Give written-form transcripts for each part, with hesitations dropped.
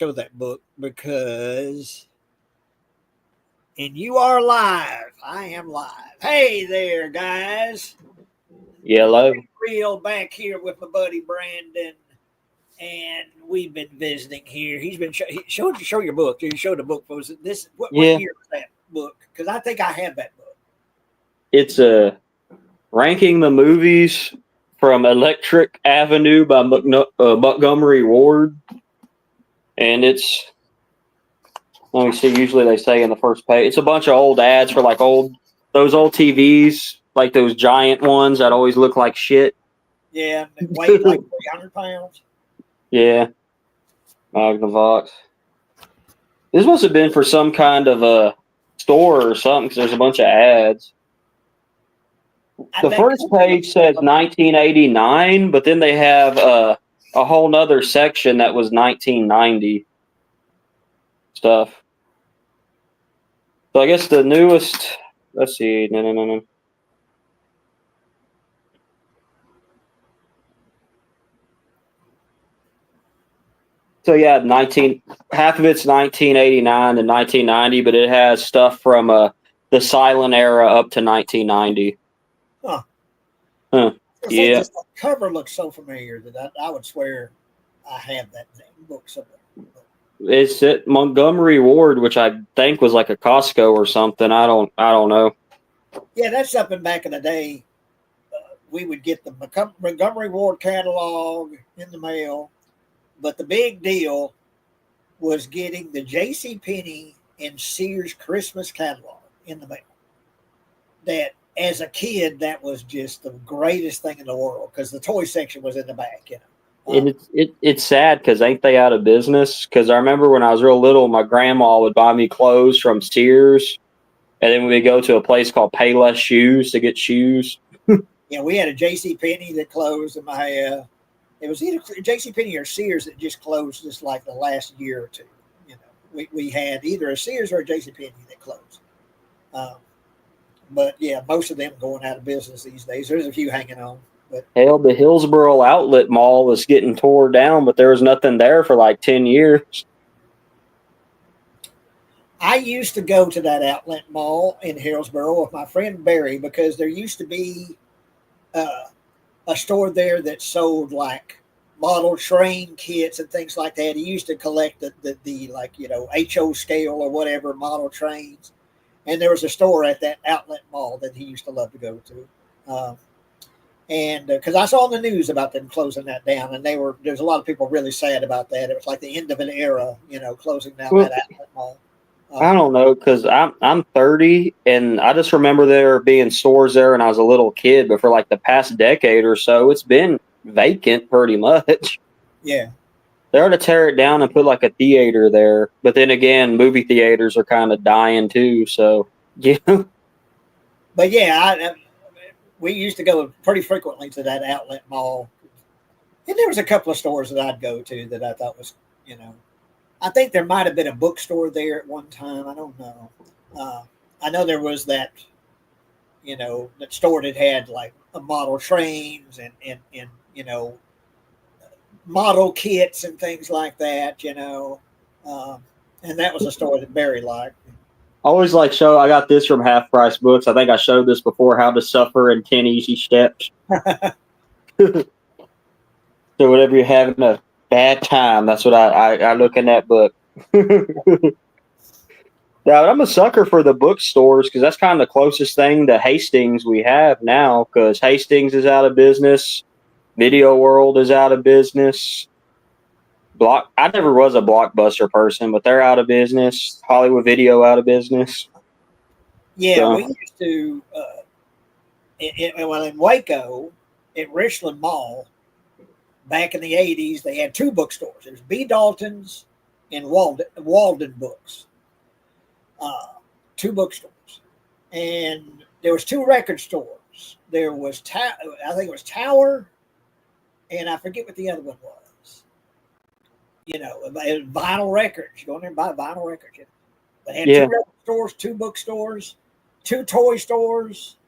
show that book because, and you are live. I am live. Hey there, guys. Yellow. Real back here with my buddy Brandon, and we've been visiting here. He's been show your book. You showed the book. Was it this? What year was that book? Because I think I have that book. It's ranking the movies from Electric Avenue by Montgomery Ward, and it's, let me see. Usually they say in the first page, it's a bunch of old ads for like those old TVs, like those giant ones that always look like shit. Yeah, weigh like 300 pounds. Yeah, Magnavox. This must have been for some kind of a store or something because there's a bunch of ads. The first page says 1989, but then they have a whole nother section that was 1990 stuff. So I guess the newest, let's see, no. So yeah, half of it's 1989 and 1990, but it has stuff from the silent era up to 1990. Huh. Yeah. Just the cover looks so familiar that I would swear I have that book somewhere. It's at Montgomery Ward, which I think was like a Costco or something. I don't know. Yeah, that's something back in the day. We would get the Montgomery Ward catalog in the mail, but the big deal was getting the JCPenney and Sears Christmas catalog in the mail. That, as a kid, that was just the greatest thing in the world because the toy section was in the back, you know. And it's sad because ain't they out of business? Because I remember when I was real little, my grandma would buy me clothes from Sears, and then we would go to a place called Payless Shoes to get shoes. Yeah, we had a JCPenney that closed, and it was either JCPenney or Sears that just closed just like the last year or two. You know, we had either a Sears or a JCPenney that closed. But yeah, most of them going out of business these days. There's a few hanging on. But hell, the Hillsboro Outlet Mall was getting tore down, but there was nothing there for like 10 years. I used to go to that outlet mall in Hillsboro with my friend Barry because there used to be a store there that sold like model train kits and things like that. He used to collect the like, you know, HO scale or whatever model trains. And there was a store at that outlet mall that he used to love to go to. And because I saw on the news about them closing that down, and there's a lot of people really sad about that. It was like the end of an era, you know, closing down that outlet mall. I don't know, because I'm 30, and I just remember there being stores there when I was a little kid, but for like the past decade or so, it's been vacant pretty much. Yeah. They ought to tear it down and put like a theater there. But then again, movie theaters are kind of dying too, so, yeah. But yeah, we used to go pretty frequently to that outlet mall. And there was a couple of stores that I'd go to that I thought was, you know, I think there might have been a bookstore there at one time. I don't know. I know there was that, you know, that store that had like a model trains and you know, model kits and things like that, you know. And that was a store that Barry liked. I always like I got this from Half Price Books. I think I showed this before, How to Suffer in 10 Easy Steps. So whenever you're having a bad time, that's what I look in that book. Now, I'm a sucker for the bookstores because that's kind of the closest thing to Hastings we have now, because Hastings is out of business. Video World is out of business. I never was a Blockbuster person, but they're out of business. Hollywood Video out of business. Yeah, so we used to, in Waco, at Richland Mall, back in the 80s, they had two bookstores. There was B. Dalton's and Walden Books. Two bookstores. And there was two record stores. There was, I think it was Tower, and I forget what the other one was. You know, vinyl records. You go in there and buy vinyl records. You know. They had two record stores, two bookstores, two toy stores.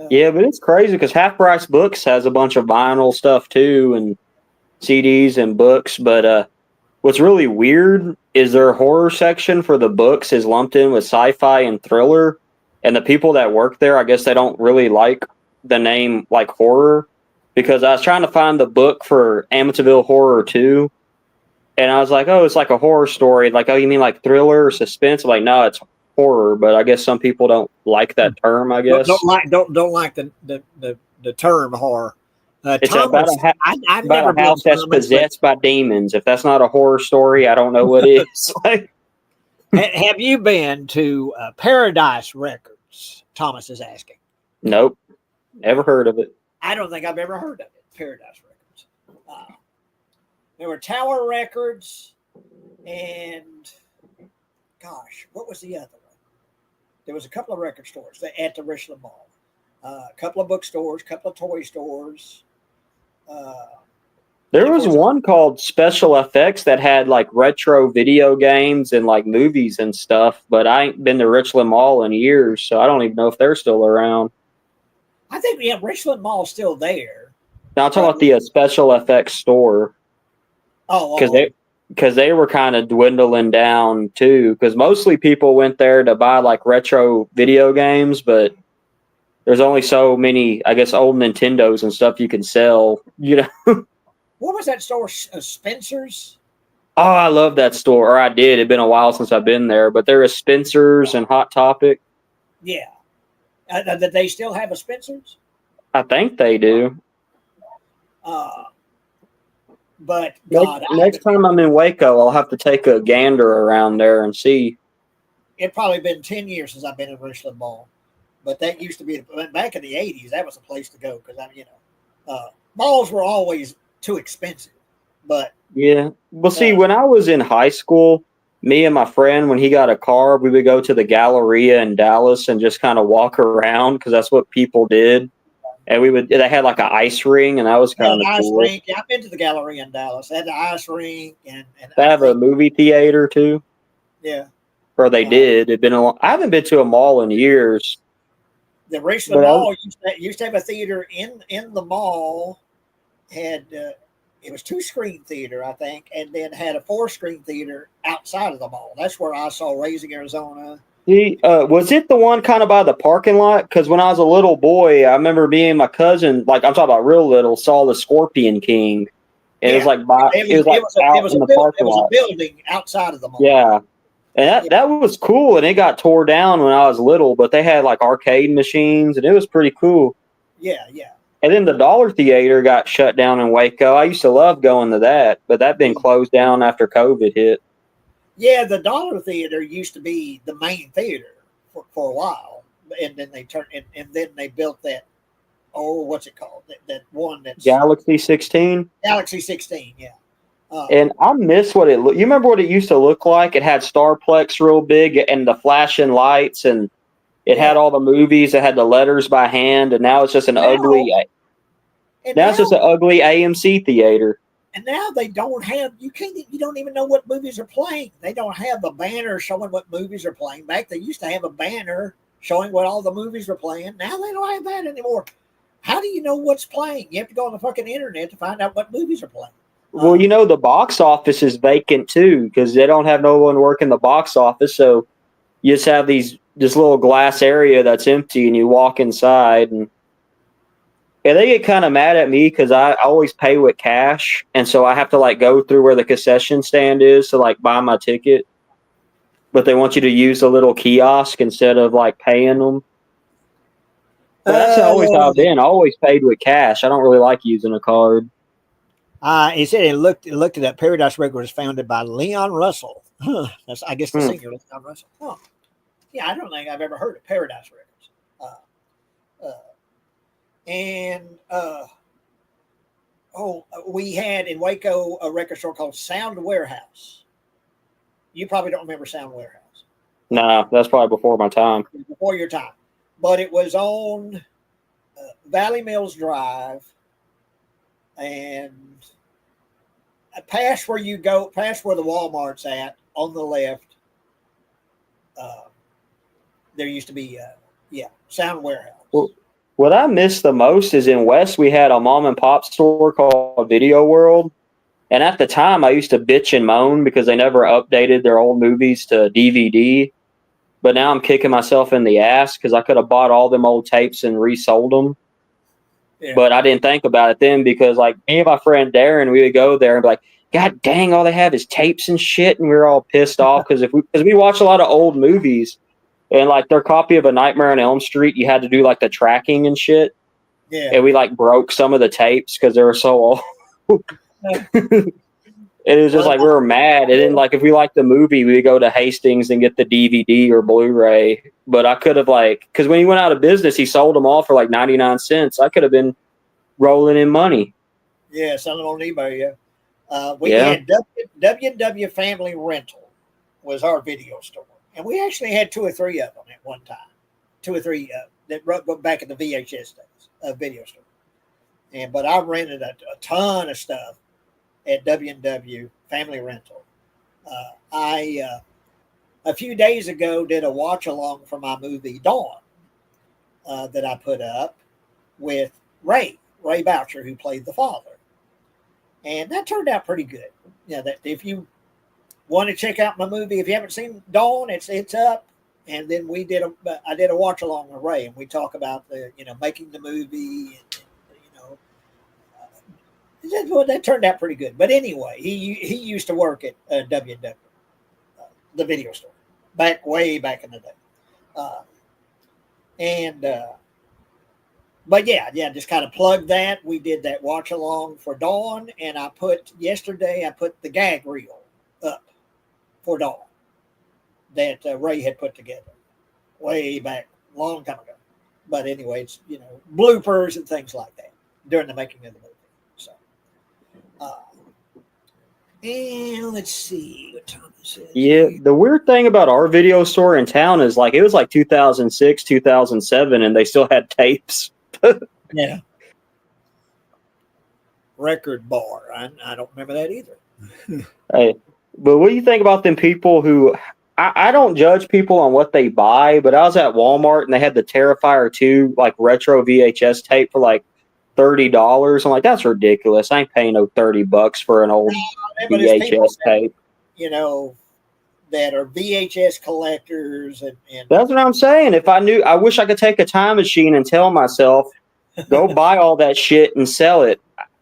Yeah, but it's crazy because Half Price Books has a bunch of vinyl stuff too, and CDs and books. But what's really weird is their horror section for the books is lumped in with sci-fi and thriller. And the people that work there, I guess they don't really like the name like horror, because I was trying to find the book for Amityville Horror 2. And I was like, oh, it's like a horror story. Like, oh, you mean like thriller or suspense? I'm like, no, it's horror. But I guess some people don't like that term, I guess. Don't like the term horror. It's Thomas, about a house that's possessed by demons. If that's not a horror story, I don't know what is. Have you been to Paradise Records? Thomas is asking. Nope. Never heard of it. I don't think I've ever heard of it. Paradise Records. There were Tower Records and, gosh, what was the other one? There was a couple of record stores at the Richland Mall. A couple of bookstores, a couple of toy stores. There was one called Special Effects that had like retro video games and like movies and stuff, but I ain't been to Richland Mall in years, so I don't even know if they're still around. I think Richland Mall's still there. Now I'm talking about the Special Effects store. Oh, because they were kind of dwindling down too. Because mostly people went there to buy like retro video games, but there's only so many, I guess, old Nintendos and stuff you can sell. You know. What was that store? Spencer's? Oh, I love that store. Or I did. It'd been a while since I've been there. But there is Spencer's and Hot Topic. Yeah. Did they still have a Spencer's? I think they do. But God, next time I'm in Waco, I'll have to take a gander around there and see. It's probably been 10 years since I've been in Richland Mall. But that used to be, back in the 80s, that was a place to go. Because, malls were always too expensive. But yeah. Well, see, when I was in high school, me and my friend, when he got a car, we would go to the Galleria in Dallas and just kind of walk around because that's what people did. And they had like an ice ring, and that was kind of cool. Ice rink. Yeah, I've been to the Galleria in Dallas. They had the ice rink. And they have a movie theater too. Yeah. Or they did. I haven't been to a mall in years. The Richland Mall used to have a theater in the mall. Had it was 2-screen theater, I think, and then had a 4-screen theater outside of the mall. That's where I saw Raising Arizona. Was it the one kind of by the parking lot? Because when I was a little boy, I remember me and my cousin, like I'm talking about real little, saw the Scorpion King. And it was like it was a building outside of the mall. Yeah. And that was cool, and it got tore down when I was little, but they had like arcade machines, and it was pretty cool. Yeah, yeah. And then the Dollar Theater got shut down in Waco. I used to love going to that, but that been closed down after COVID hit. Yeah, the Dollar Theater used to be the main theater for a while, and then they turned and then they built that. Oh, what's it called? That one that's Galaxy 16. Galaxy 16, yeah. And I miss what it looked. You remember what it used to look like? It had Starplex real big and the flashing lights, and it had all the movies. It had the letters by hand, and now it's just an ugly. Now it's just an ugly AMC theater. And now they don't have. You don't even know what movies are playing. They don't have a banner showing what movies are playing. Back they used to have a banner showing what all the movies were playing. Now they don't have that anymore. How do you know what's playing? You have to go on the fucking internet to find out what movies are playing. Well, the box office is vacant too because they don't have no one working the box office. So you just have this little glass area that's empty, and you walk inside, and they get kind of mad at me because I always pay with cash, and so I have to like go through where the concession stand is to like buy my ticket. But they want you to use a little kiosk instead of like paying them. But that's always how I've been. I always paid with cash. I don't really like using a card. He said it looked at that. Paradise Records was founded by Leon Russell. That's I guess the singer Leon Russell. Oh, yeah, I don't think I've ever heard of Paradise Records. We had in Waco a record store called Sound Warehouse. You probably don't remember Sound Warehouse. Nah, that's probably before my time. Before your time, but it was on Valley Mills Drive. And past where the Walmart's at on the left, there used to be, Sound Warehouse. Well, what I miss the most is in West, we had a mom and pop store called Video World. And at the time, I used to bitch and moan because they never updated their old movies to DVD. But now I'm kicking myself in the ass because I could have bought all them old tapes and resold them. Yeah. But I didn't think about it then because, like, me and my friend Darren, we would go there and be like, God dang, all they have is tapes and shit. And we were all pissed off because we watch a lot of old movies. And, like, their copy of A Nightmare on Elm Street, you had to do, like, the tracking and shit. Yeah. And we, like, broke some of the tapes because they were so old. It was just like we were mad. And then, like, if we liked the movie, we'd go to Hastings and get the DVD or Blu-ray. But I could have, like, because when he went out of business, he sold them all for like 99 cents. I could have been rolling in money. Yeah, selling on eBay. Yeah, we had W&W Family Rental was our video store, and we actually had 2 or 3 of them at one time. 2 or 3 that went back in the VHS days of video store. But I rented a ton of stuff at W&W Family Rental. I a few days ago did a watch along for my movie Dawn that I put up with Ray Boucher, who played the father, and that turned out pretty good. Yeah, that if you want to check out my movie, if you haven't seen Dawn, it's up. And then I did a watch along with Ray, and we talk about the making the movie. That turned out pretty good. But anyway, he used to work at W&W, the video store, way back in the day. But yeah, just kind of plugged that. We did that watch along for Dawn, and yesterday I put the gag reel up for Dawn that Ray had put together way back, long time ago. But anyway, it's bloopers and things like that during the making of the movie. And let's see what time this is. Yeah, the weird thing about our video store in town is like it was like 2006, 2007, and they still had tapes. Yeah. Record bar. I don't remember that either. Hey, but what do you think about them people who? I don't judge people on what they buy, but I was at Walmart and they had the Terrifier 2 like retro VHS tape for like $30. I'm like, that's ridiculous. I ain't paying no $30 for an old VHS tape. That are VHS collectors and that's what I'm saying. If I knew, I wish I could take a time machine and tell myself, go buy all that shit and sell it.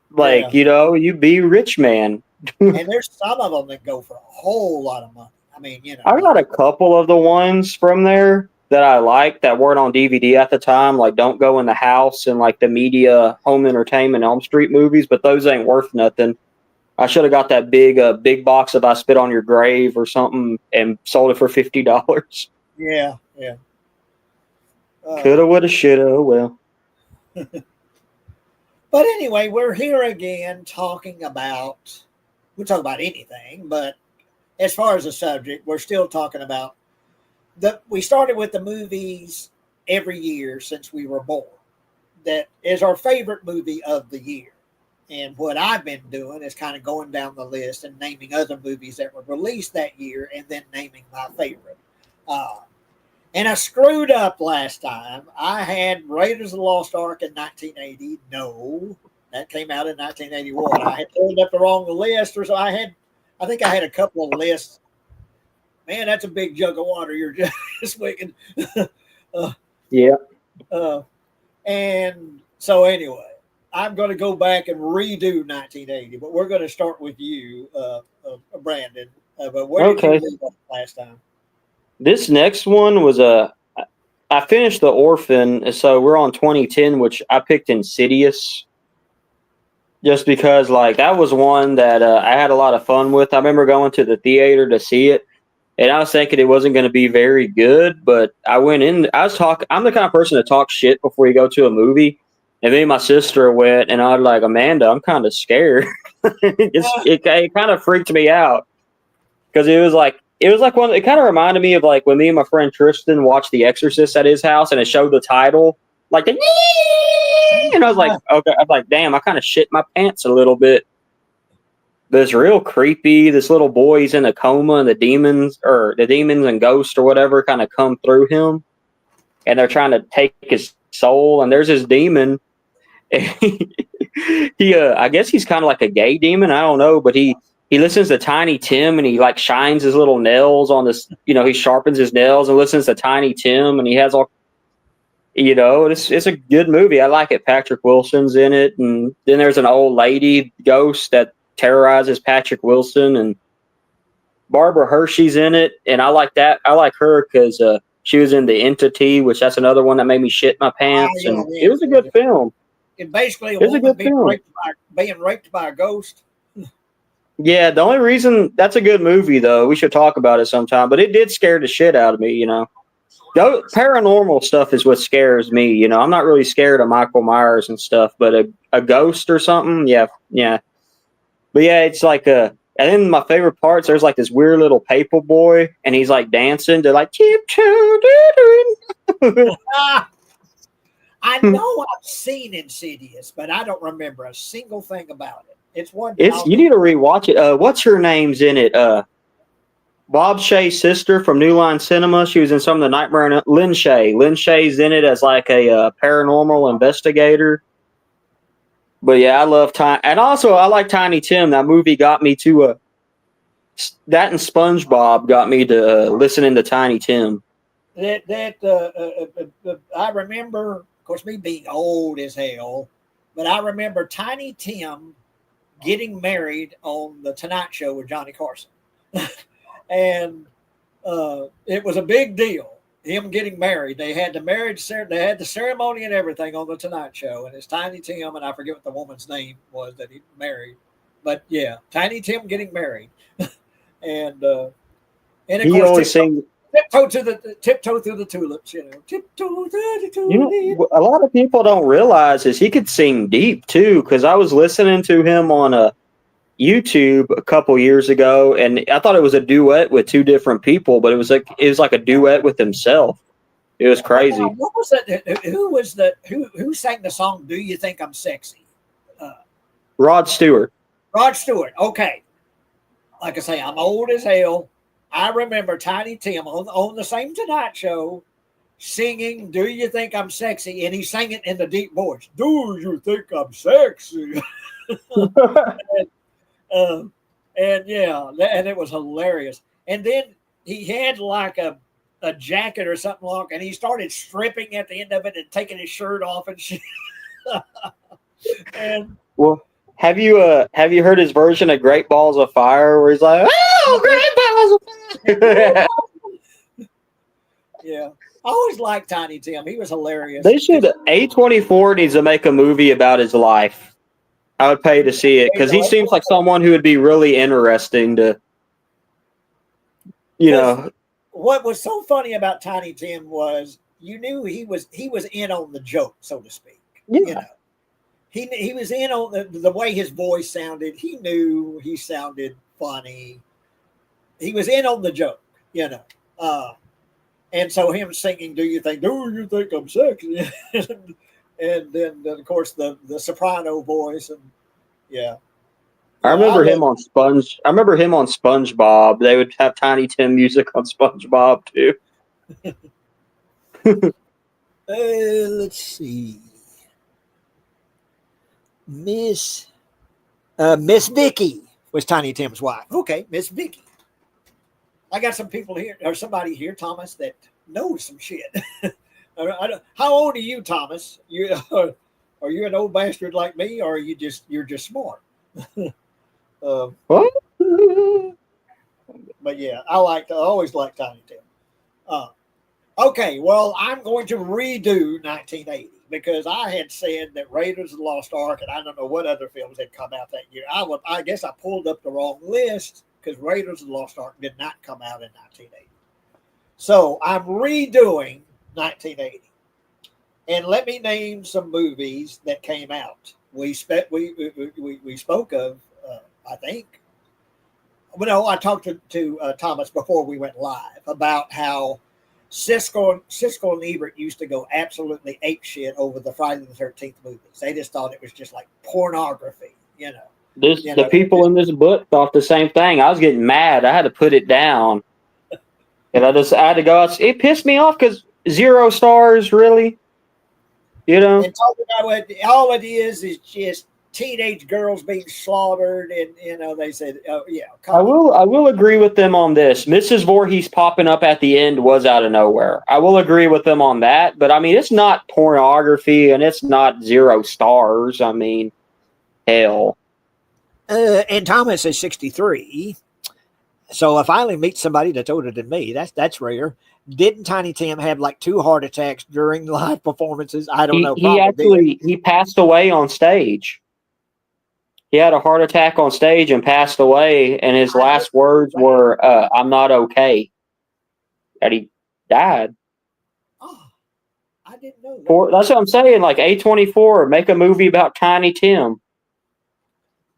Like, you be rich, man. And there's some of them that go for a whole lot of money. I mean, I got a couple of the ones from there that I liked that weren't on DVD at the time, like Don't Go in the House and like the Media Home Entertainment Elm Street movies, but those ain't worth nothing. I should have got that big box of I Spit on Your Grave or something and sold it for $50. Yeah. Coulda, woulda, shoulda, well. But anyway, we're here again talking about, we'll talk about anything, but as far as the subject, we're still talking about we started with the movies every year since we were born. That is our favorite movie of the year. And what I've been doing is kind of going down the list and naming other movies that were released that year and then naming my favorite. And I screwed up last time. I had Raiders of the Lost Ark in 1980. No, that came out in 1981. I had pulled up the wrong list, or so I think I had a couple of lists. Man, that's a big jug of water you're just making. Yeah. And so anyway, I'm going to go back and redo 1980, but we're going to start with you, Brandon. But where did you leave off last time? This next one was I finished The Orphan, so we're on 2010, which I picked Insidious. Just because, like, that was one that I had a lot of fun with. I remember going to the theater to see it, and I was thinking it wasn't going to be very good, but I went in. I'm the kind of person to talk shit before you go to a movie. And me and my sister went, and I was like, Amanda, I'm kind of scared. It kind of freaked me out because it was like one. It kind of reminded me of like when me and my friend Tristan watched The Exorcist at his house, and it showed the title, like the, and I was like, okay, I was like, damn, I kind of shit my pants a little bit. But it's real creepy. This little boy, he's in a coma, and the demons and ghosts or whatever kind of come through him, and they're trying to take his soul. And there's this demon. I guess he's kind of like a gay demon. I don't know, but he listens to Tiny Tim and he like shines his little nails on this. He sharpens his nails and listens to Tiny Tim, and he has all. It's a good movie. I like it. Patrick Wilson's in it, and then there's an old lady ghost that terrorizes Patrick Wilson, and Barbara Hershey's in it, and I like that. I like her because she was in The Entity, which that's another one that made me shit my pants, and it was a good film. And basically, a woman being raped by a ghost. Yeah, the only reason that's a good movie, though, we should talk about it sometime. But it did scare the shit out of me, Paranormal stuff is what scares me, I'm not really scared of Michael Myers and stuff, but a ghost or something, yeah. But yeah, it's like and then my favorite parts, there's like this weird little paper boy, and he's like dancing. They're like, tiptoe. I know I've seen Insidious, but I don't remember a single thing about it. It's one. You need to rewatch it. What's her name's in it? Bob Shea's sister from New Line Cinema. She was in some of the Nightmare. Lynn Shay. Lynn Shay's in it as like a paranormal investigator. But yeah, I love and also I like Tiny Tim. That movie got me to that, and SpongeBob got me to listening to Tiny Tim. I remember, of course, me being old as hell, but I remember Tiny Tim getting married on the Tonight Show with Johnny Carson. And it was a big deal, him getting married. They had the ceremony and everything on the Tonight Show, and it's Tiny Tim, and I forget what the woman's name was that he married, but yeah, Tiny Tim getting married. and of he course, always sings tiptoe through the tulips, tiptoe through the tulips. A lot of people don't realize is he could sing deep too, because I was listening to him on YouTube a couple years ago, and I thought it was a duet with two different people, but it was like a duet with himself. It was crazy. What was that? Who sang the song "Do You Think I'm Sexy"? Rod Stewart. Rod Stewart. Okay. Like I say, I'm old as hell. I remember Tiny Tim on the same Tonight Show singing "Do You Think I'm Sexy," and he sang it in the deep voice. Do you think I'm sexy? And it was hilarious. And then he had like a jacket or something like, and he started stripping at the end of it and taking his shirt off and shit. And well, have you heard his version of Great Balls of Fire where he's like, "Oh, Great Balls of Fire"? Yeah. I always liked Tiny Tim. He was hilarious. They should. A24 needs to make a movie about his life. I would pay to see it because he seems like someone who would be really interesting to, What was so funny about Tiny Tim was you knew he was in on the joke, so to speak. Yeah. He was in on the way his voice sounded. He knew he sounded funny. He was in on the joke, and so him singing, do you think I'm sexy?" And then of course the soprano voice, and yeah. I remember him on SpongeBob. They would have Tiny Tim music on SpongeBob too. Let's see. Miss Vicky was Tiny Tim's wife. Okay, Miss Vicky. I got some people here, or somebody here, Thomas, that knows some shit. How old are you, Thomas? Are you an old bastard like me, or are you're just smart? What? But yeah, I always liked Tiny Tim. Okay, well, I'm going to redo 1980 because I had said that Raiders of the Lost Ark, and I don't know what other films had come out that year. I guess I pulled up the wrong list because Raiders of the Lost Ark did not come out in 1980. So I'm redoing 1980, and let me name some movies that came out. We spoke of, I think. Well, no, I talked to Thomas before we went live about how Siskel and Ebert used to go absolutely apeshit over the Friday the 13th movies. They just thought it was just like pornography, The people in this book thought the same thing. I was getting mad. I had to put it down, and I had to go. It pissed me off because 0 stars, really. And talking about all it is just teenage girls being slaughtered, and they said, "Oh yeah." I will agree with them on this. Mrs. Voorhees popping up at the end was out of nowhere. I will agree with them on that, but I mean, it's not pornography and it's not 0 stars. I mean, hell. And Thomas is 63, so I finally meet somebody that's older than me. That's rare. Didn't Tiny Tim have like 2 heart attacks during live performances? I don't know. He passed away on stage. He had a heart attack on stage and passed away, and his last words were, "I'm not okay." And he died. Oh, I didn't know that. That's what I'm saying. Like A24, make a movie about Tiny Tim.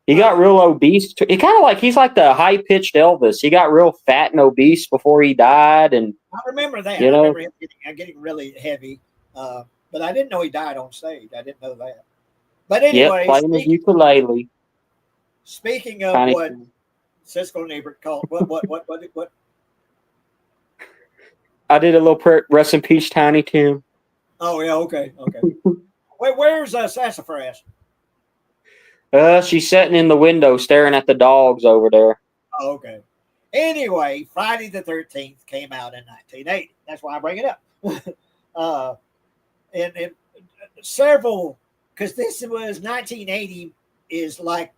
He got real obese. He's like the high-pitched Elvis. He got real fat and obese before he died. And I remember that. I remember him getting really heavy. But I didn't know he died on stage. I didn't know that. But anyway, playing the ukulele. Speaking of Tiny what Siskel and Ebert called what? I did a little rest in peace, Tiny Tim. Oh yeah, okay. Wait, where's Sassafras? She's sitting in the window staring at the dogs over there. Oh, okay. Anyway, Friday the 13th came out in 1980. That's why I bring it up. and several, because this was 1980 is like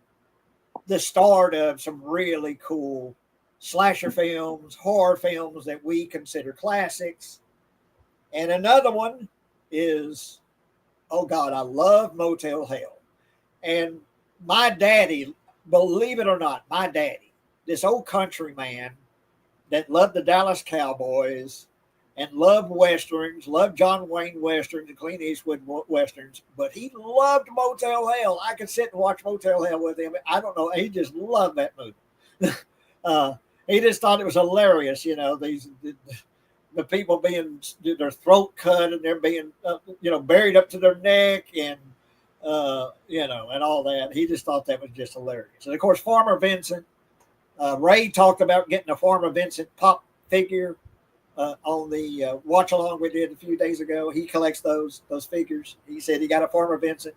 the start of some really cool slasher films, horror films that we consider classics. And another one is, oh God, I love Motel Hell. And my daddy, believe it or not, this old country man that loved the Dallas Cowboys and loved Westerns, loved John Wayne Westerns and Clint Eastwood Westerns, but he loved Motel Hell. I could sit and watch Motel Hell with him. I don't know. He just loved that movie. He just thought it was hilarious, the people being their throat cut and they're being, buried up to their neck and, and all that. He just thought that was just hilarious. And of course, Farmer Vincent, Ray talked about getting a Farmer Vincent pop figure on the watch along we did a few days ago. He collects those figures. He said he got a Farmer Vincent.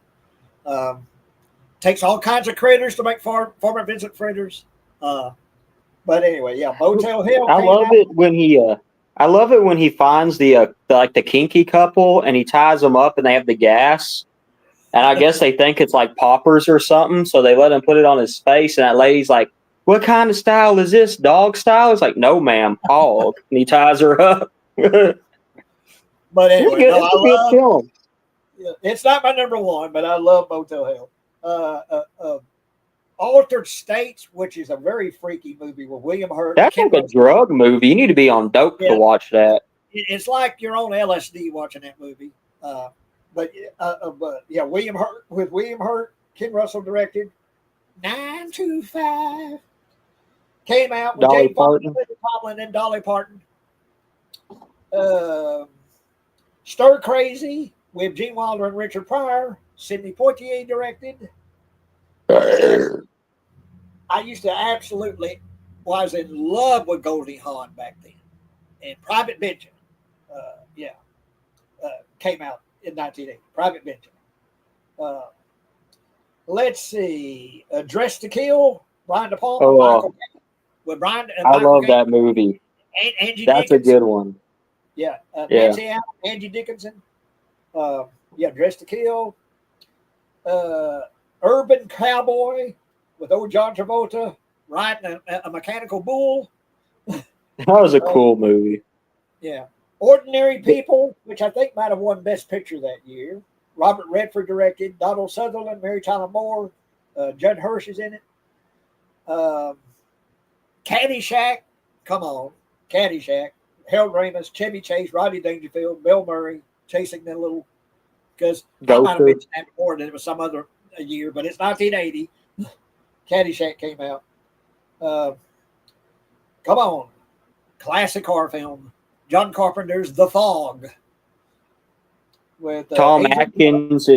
Takes all kinds of critters to make Farmer Vincent fritters. But anyway, yeah, Motel Hell. I love it when he finds the kinky couple and he ties them up and they have the gas. And I guess they think it's like poppers or something, so they let him put it on his face. And that lady's like, "What kind of style is this? Dog style?" It's like, "No, ma'am, hog." And he ties her up. But anyway, it's not my number one, but I love Motel Hell. Altered States, which is a very freaky movie with William Hurt. That's like a drug movie. You need to be on dope to watch that. It's like you're on LSD watching that movie. But William Hurt, Ken Russell directed. 925 came out with Jane Fonda and Dolly Parton. Stir Crazy with Gene Wilder and Richard Pryor. Sidney Poitier directed. I used to was in love with Goldie Hawn back then. And Private Benjamin, came out in 1980. Private Benjamin. Let's see. Dress to Kill, Brian De Palma. With Brian. I love that movie. Angie That's Dickinson. a good one. Yeah. Nancy Allen, Angie Dickinson. Dress to Kill. Urban Cowboy with old John Travolta riding a mechanical bull. That was a cool movie. Yeah. Ordinary People, which I think might have won Best Picture that year. Robert Redford directed. Donald Sutherland, Mary Tyler Moore. Judd Hirsch is in it. Caddyshack. Come on. Caddyshack. Harold Ramis, Chevy Chase, Rodney Dangerfield, Bill Murray, chasing the little. Because I might have mentioned that before that it was some other year, but it's 1980. Caddyshack came out. Come on. Classic horror film. John Carpenter's The Fog. With Tom Atkins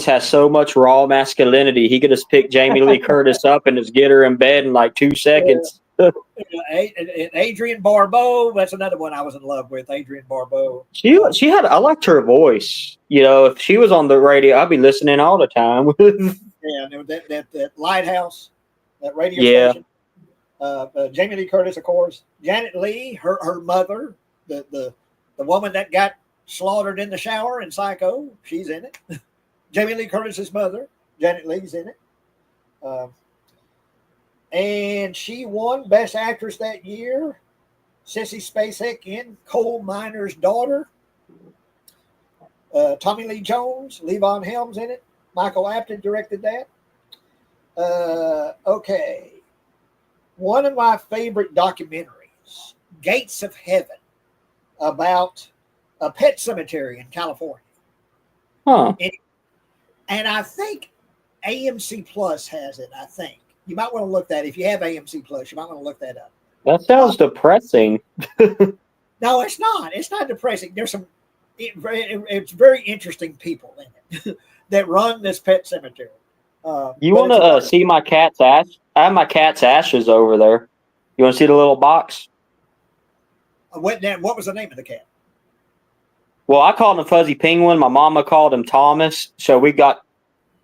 has so much raw masculinity. He could just pick Jamie Lee Curtis up and just get her in bed in like 2 seconds. Adrienne Barbeau. That's another one I was in love with. Adrienne Barbeau. She had. I liked her voice. If she was on the radio, I'd be listening all the time. Yeah, and that Lighthouse, that radio Yeah. station. Jamie Lee Curtis, of course. Janet Leigh, her mother, the woman that got slaughtered in the shower in Psycho, she's in it. Jamie Lee Curtis's mother, Janet Leigh's in it. And she won Best Actress that year. Sissy Spacek in Coal Miner's Daughter. Tommy Lee Jones, Levon Helms in it. Michael Apted directed that. Okay. One of my favorite documentaries, Gates of Heaven, about a pet cemetery in California. Huh. And I think AMC Plus has it, I think. You might want to look that. If you have AMC Plus, you might want to look that up. That sounds depressing. No, it's not. It's not depressing. There's it's very interesting people in it that run this pet cemetery. You want to see my cat's ash? I have my cat's ashes over there. You want to see the little box? What was the name of the cat? Well, I called him Fuzzy Penguin. My mama called him Thomas. So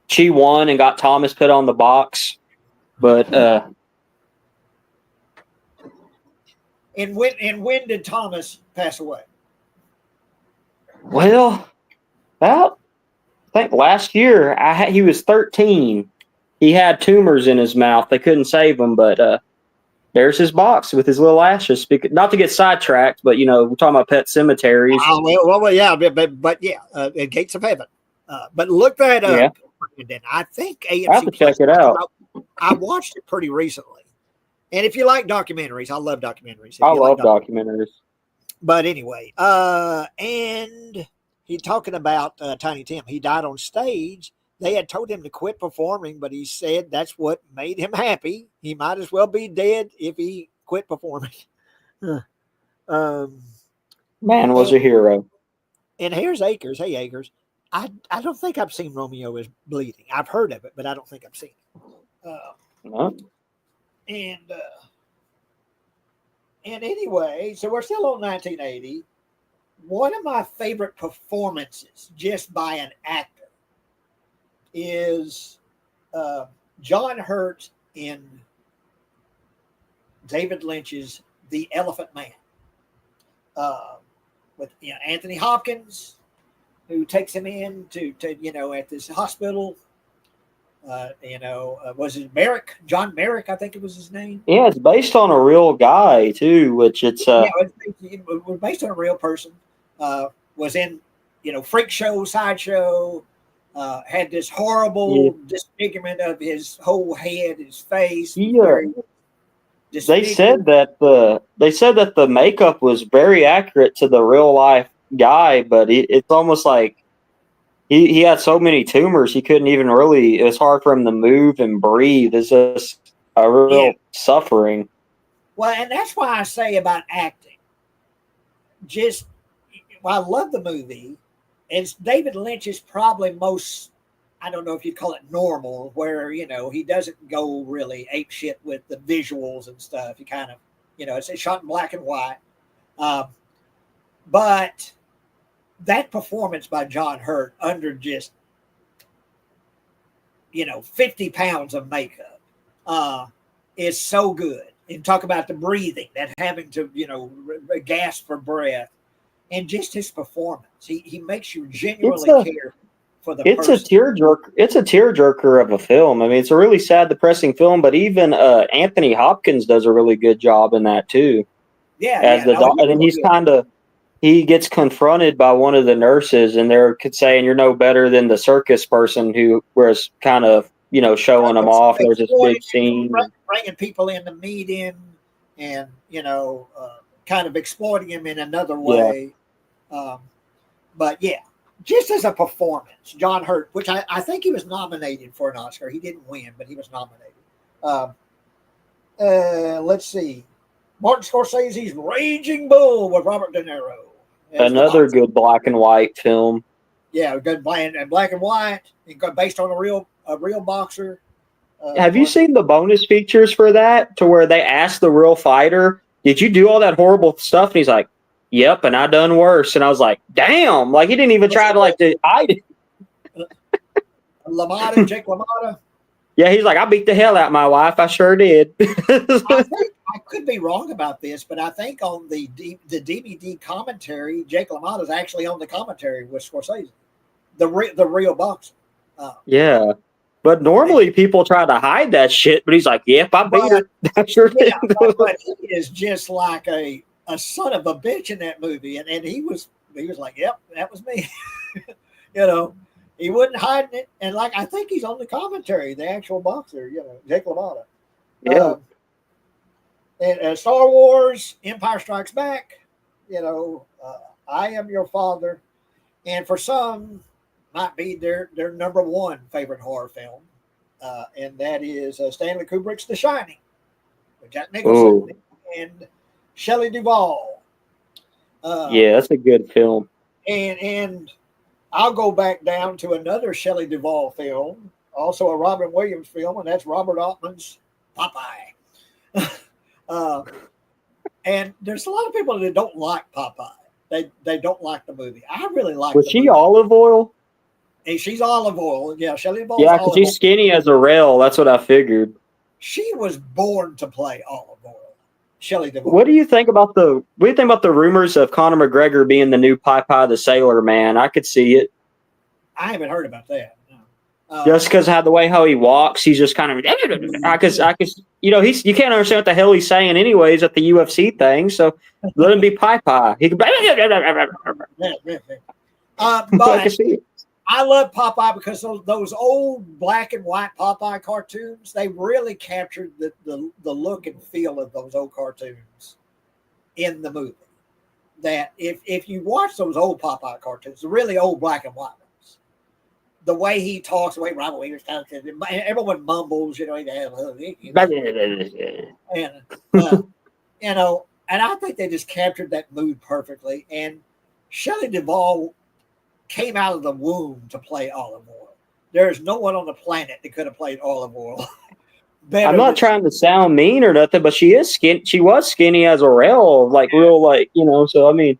she won and got Thomas put on the box. But and when did Thomas pass away? Well, about I think last year he was 13. He had tumors in his mouth. They couldn't save him, but there's his box with his little ashes. Not to get sidetracked, but we're talking about pet cemeteries. Well, yeah, but yeah, Gates of Heaven. But look that up. Yeah. I think AMC. I have to check it out. I watched it pretty recently, and if you like documentaries, I love documentaries. I love documentaries. But anyway, and he talking about Tiny Tim. He died on stage. They had told him to quit performing, but he said that's what made him happy. He might as well be dead if he quit performing. Man was a hero. And here's Akers. Hey, Akers. I don't think I've seen Romeo is Bleeding. I've heard of it, but I don't think I've seen it. No. And anyway, so we're still on 1980. One of my favorite performances, just by an actor, is John Hurt in David Lynch's The Elephant Man, with Anthony Hopkins, who takes him in to at this hospital. Was it Merrick? John Merrick, I think it was his name. Yeah, it's based on a real guy too, which it's it was based on a real person. Was in Freak Show, Sideshow. Had this horrible disfigurement of his whole head, his face. Yeah. They said that the makeup was very accurate to the real life guy, but it's almost like he had so many tumors he couldn't even really. It was hard for him to move and breathe. It's just a real suffering. Well, and that's why I say about acting. I love the movie. It's David Lynch is probably most, I don't know if you'd call it normal, where, he doesn't go really ape shit with the visuals and stuff. He kind of, it's shot in black and white. But that performance by John Hurt under just, 50 pounds of makeup is so good. And talk about the breathing, that having to, gasp for breath. And just his performance, he makes you genuinely care for the person. It's a tearjerker of a film. I mean, it's a really sad, depressing film. But even Anthony Hopkins does a really good job in that too. Yeah, and then he gets confronted by one of the nurses, and they're saying, "You're no better than the circus person who was kind of showing them off." There's this big scene, bringing people in to meet him, and kind of exploiting him in another way. But yeah, just as a performance, John Hurt, which I think he was nominated for an Oscar. He didn't win, but he was nominated. Let's see. Martin Scorsese's Raging Bull with Robert De Niro. Another good black and white film. Yeah, good black and white, based on a real boxer. Have you seen the bonus features for that to where they ask the real fighter, did you do all that horrible stuff? And he's like, yep, and I done worse. And I was like, damn, like he didn't even try to hide it. LaMotta, Jake LaMotta. Yeah, he's like, I beat the hell out of my wife. I sure did. I could be wrong about this, but I think on the DVD commentary, Jake LaMotta is actually on the commentary with Scorsese, the real boxer. Yeah. But normally people try to hide that shit, but he's like, yep, I beat her. I sure did. But he is just like a son of a bitch in that movie. And he was like, yep, that was me. He wasn't hiding it. And like, I think he's on the commentary, the actual boxer, Jake LaMotta. Yeah. And Star Wars, Empire Strikes Back, I Am Your Father. And for some, might be their number one favorite horror film, and that is Stanley Kubrick's The Shining, with Jack Nicholson and Shelley Duvall. Yeah, that's a good film. And I'll go back down to another Shelley Duvall film, also a Robin Williams film, and that's Robert Altman's Popeye. And there's a lot of people that don't like Popeye. They don't like the movie. I really like. Was she olive oil? And she's olive oil. Yeah, Shelley Duvall. Yeah, because she's skinny as a rail. That's what I figured. She was born to play olive oil. Shelley Duvall. What do you think about the rumors of Conor McGregor being the new Popeye the Sailor Man? I could see it. I haven't heard about that. No. Just because how he walks, he's just kind of you can't understand what the hell he's saying anyways at the UFC thing. So let him be Popeye. He can. But I love Popeye because those old black and white Popeye cartoons, they really captured the look and feel of those old cartoons in the movie. That if you watch those old Popeye cartoons, the really old black and white ones, the way he talks, the way Robert Williams talks, everyone mumbles, and I think they just captured that mood perfectly. And Shelley Duvall came out of the womb to play olive oil. There's no one on the planet that could have played olive oil. I'm not trying to sound mean or nothing, but she is skinny. She was skinny as a rail, So I mean,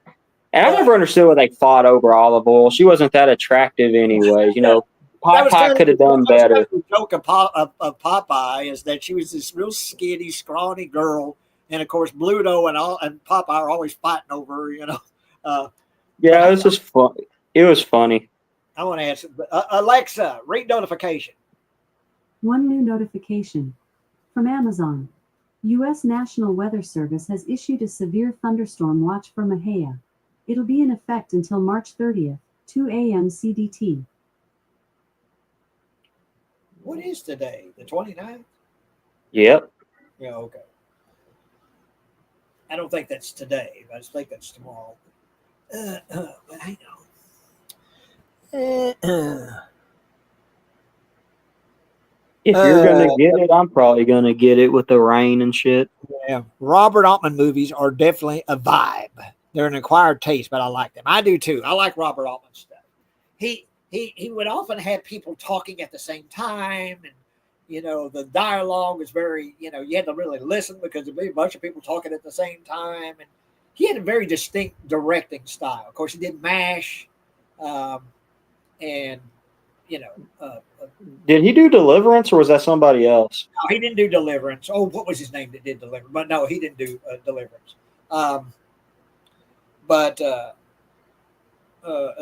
and I never understood why they fought over olive oil. She wasn't that attractive, anyways. Popeye could have done better. The joke of Popeye is that she was this real skinny, scrawny girl, and of course, Bluto and Popeye are always fighting over her. Yeah, it was just fun. It was funny. I want to ask Alexa, read notification. One new notification from Amazon. U.S. National Weather Service has issued a severe thunderstorm watch for Mahia. It'll be in effect until March 30th, 2 a.m. CDT. What is today? The 29th? Yep. Yeah, okay. I don't think that's today. I just think that's tomorrow. But hang on. If you're gonna get it, I'm probably gonna get it with the rain and shit. Yeah, Robert Altman movies are definitely a vibe. They're an acquired taste, but I like them. I do too. I like Robert Altman stuff. He would often have people talking at the same time, and the dialogue was very, you had to really listen because there'd be a bunch of people talking at the same time, and he had a very distinct directing style. Of course, he did MASH. Did he do Deliverance or was that somebody else? No, he didn't do Deliverance. Oh, what was his name that did Deliverance? But no, he didn't do Deliverance.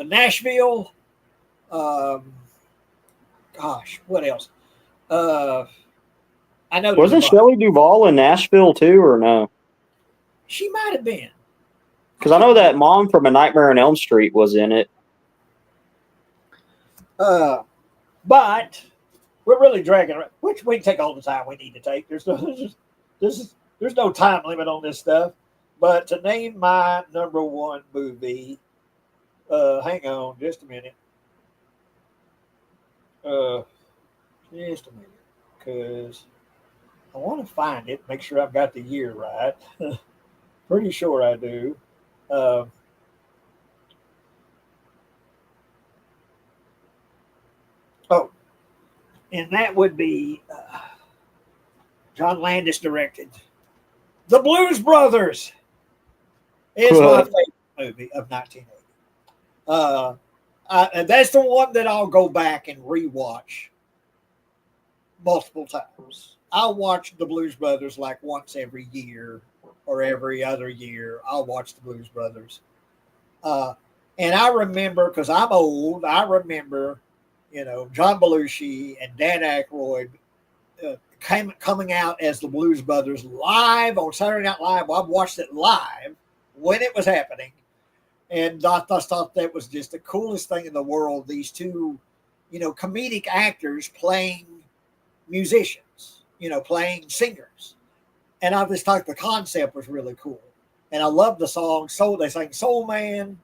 Nashville. Gosh, what else? I know. Wasn't Shelley Duvall in Nashville too, or no? She might have been. Because I know that mom from A Nightmare on Elm Street was in it. But we're really dragging it, which we can take all the time we need to take. There's no time limit on this stuff. But to name my number one movie, hang on just a minute. Just a minute, because I want to find it, make sure I've got the year right. Pretty sure I do. And that would be John Landis directed. The Blues Brothers is my favorite movie of 1980. And that's the one that I'll go back and rewatch multiple times. I'll watch the Blues Brothers like once every year or every other year. I'll watch the Blues Brothers. And I remember, because I'm old, I remember, John Belushi and Dan Aykroyd coming out as the Blues Brothers live on Saturday Night Live. Well, I watched it live when it was happening. And I thought that was just the coolest thing in the world. These two, comedic actors playing musicians, playing singers. And I just thought the concept was really cool. And I love the song. They sang Soul Man.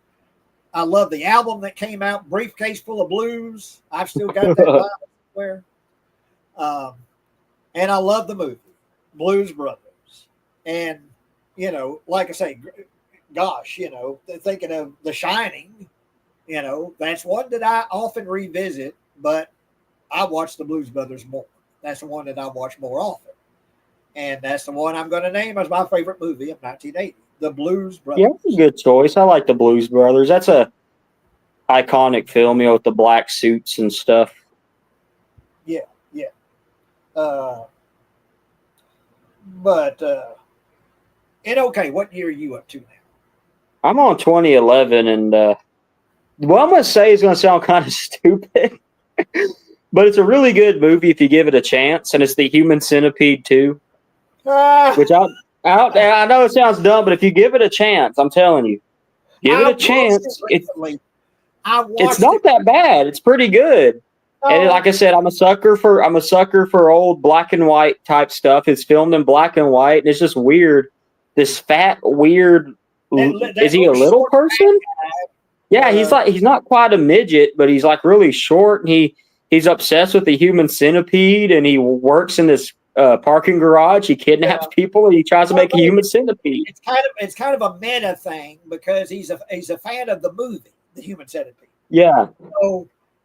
I love the album that came out, Briefcase Full of Blues. I've still got that somewhere. And I love the movie, Blues Brothers. And, like I say, gosh, thinking of The Shining, that's one that I often revisit, but I watch the Blues Brothers more. That's the one that I watch more often. And that's the one I'm going to name as my favorite movie of 1980, The Blues Brothers. Yeah, that's a good choice. I like the Blues Brothers. That's a iconic film, with the black suits and stuff. Yeah. Okay, what year are you up to now? I'm on 2011, and what I'm going to say is going to sound kind of stupid, but it's a really good movie if you give it a chance, and it's The Human Centipede 2, which I know it sounds dumb, but if you give it a chance, I'm telling you, give it a chance. It's not that bad. It's pretty good. And like I said, I'm a sucker for old black and white type stuff. It's filmed in black and white, and it's just weird. This fat, weird. Is he a little person? Yeah, he's not quite a midget, but he's like really short, and he's obsessed with the human centipede, and he works in this parking garage. He kidnaps people, and he tries to make a human centipede. It's kind of a meta thing because he's a fan of the movie, The Human Centipede. Yeah.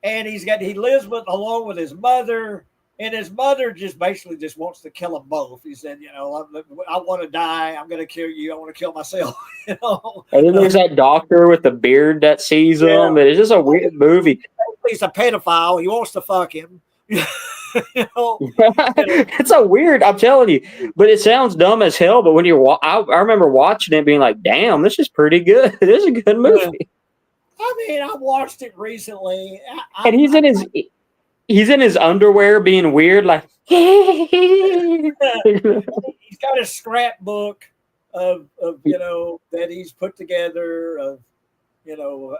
And he lives along with his mother, and his mother just basically wants to kill them both. He said, I want to die. I'm going to kill you. I want to kill myself. And then there's that doctor with the beard that sees him. And it's just a weird movie. He's a pedophile. He wants to fuck him. It's a weird, I'm telling you, but it sounds dumb as hell. But when I remember watching it being like, damn, this is pretty good. It is a good movie. I watched it recently. And he's in his underwear being weird, like he's got a scrapbook of that he's put together of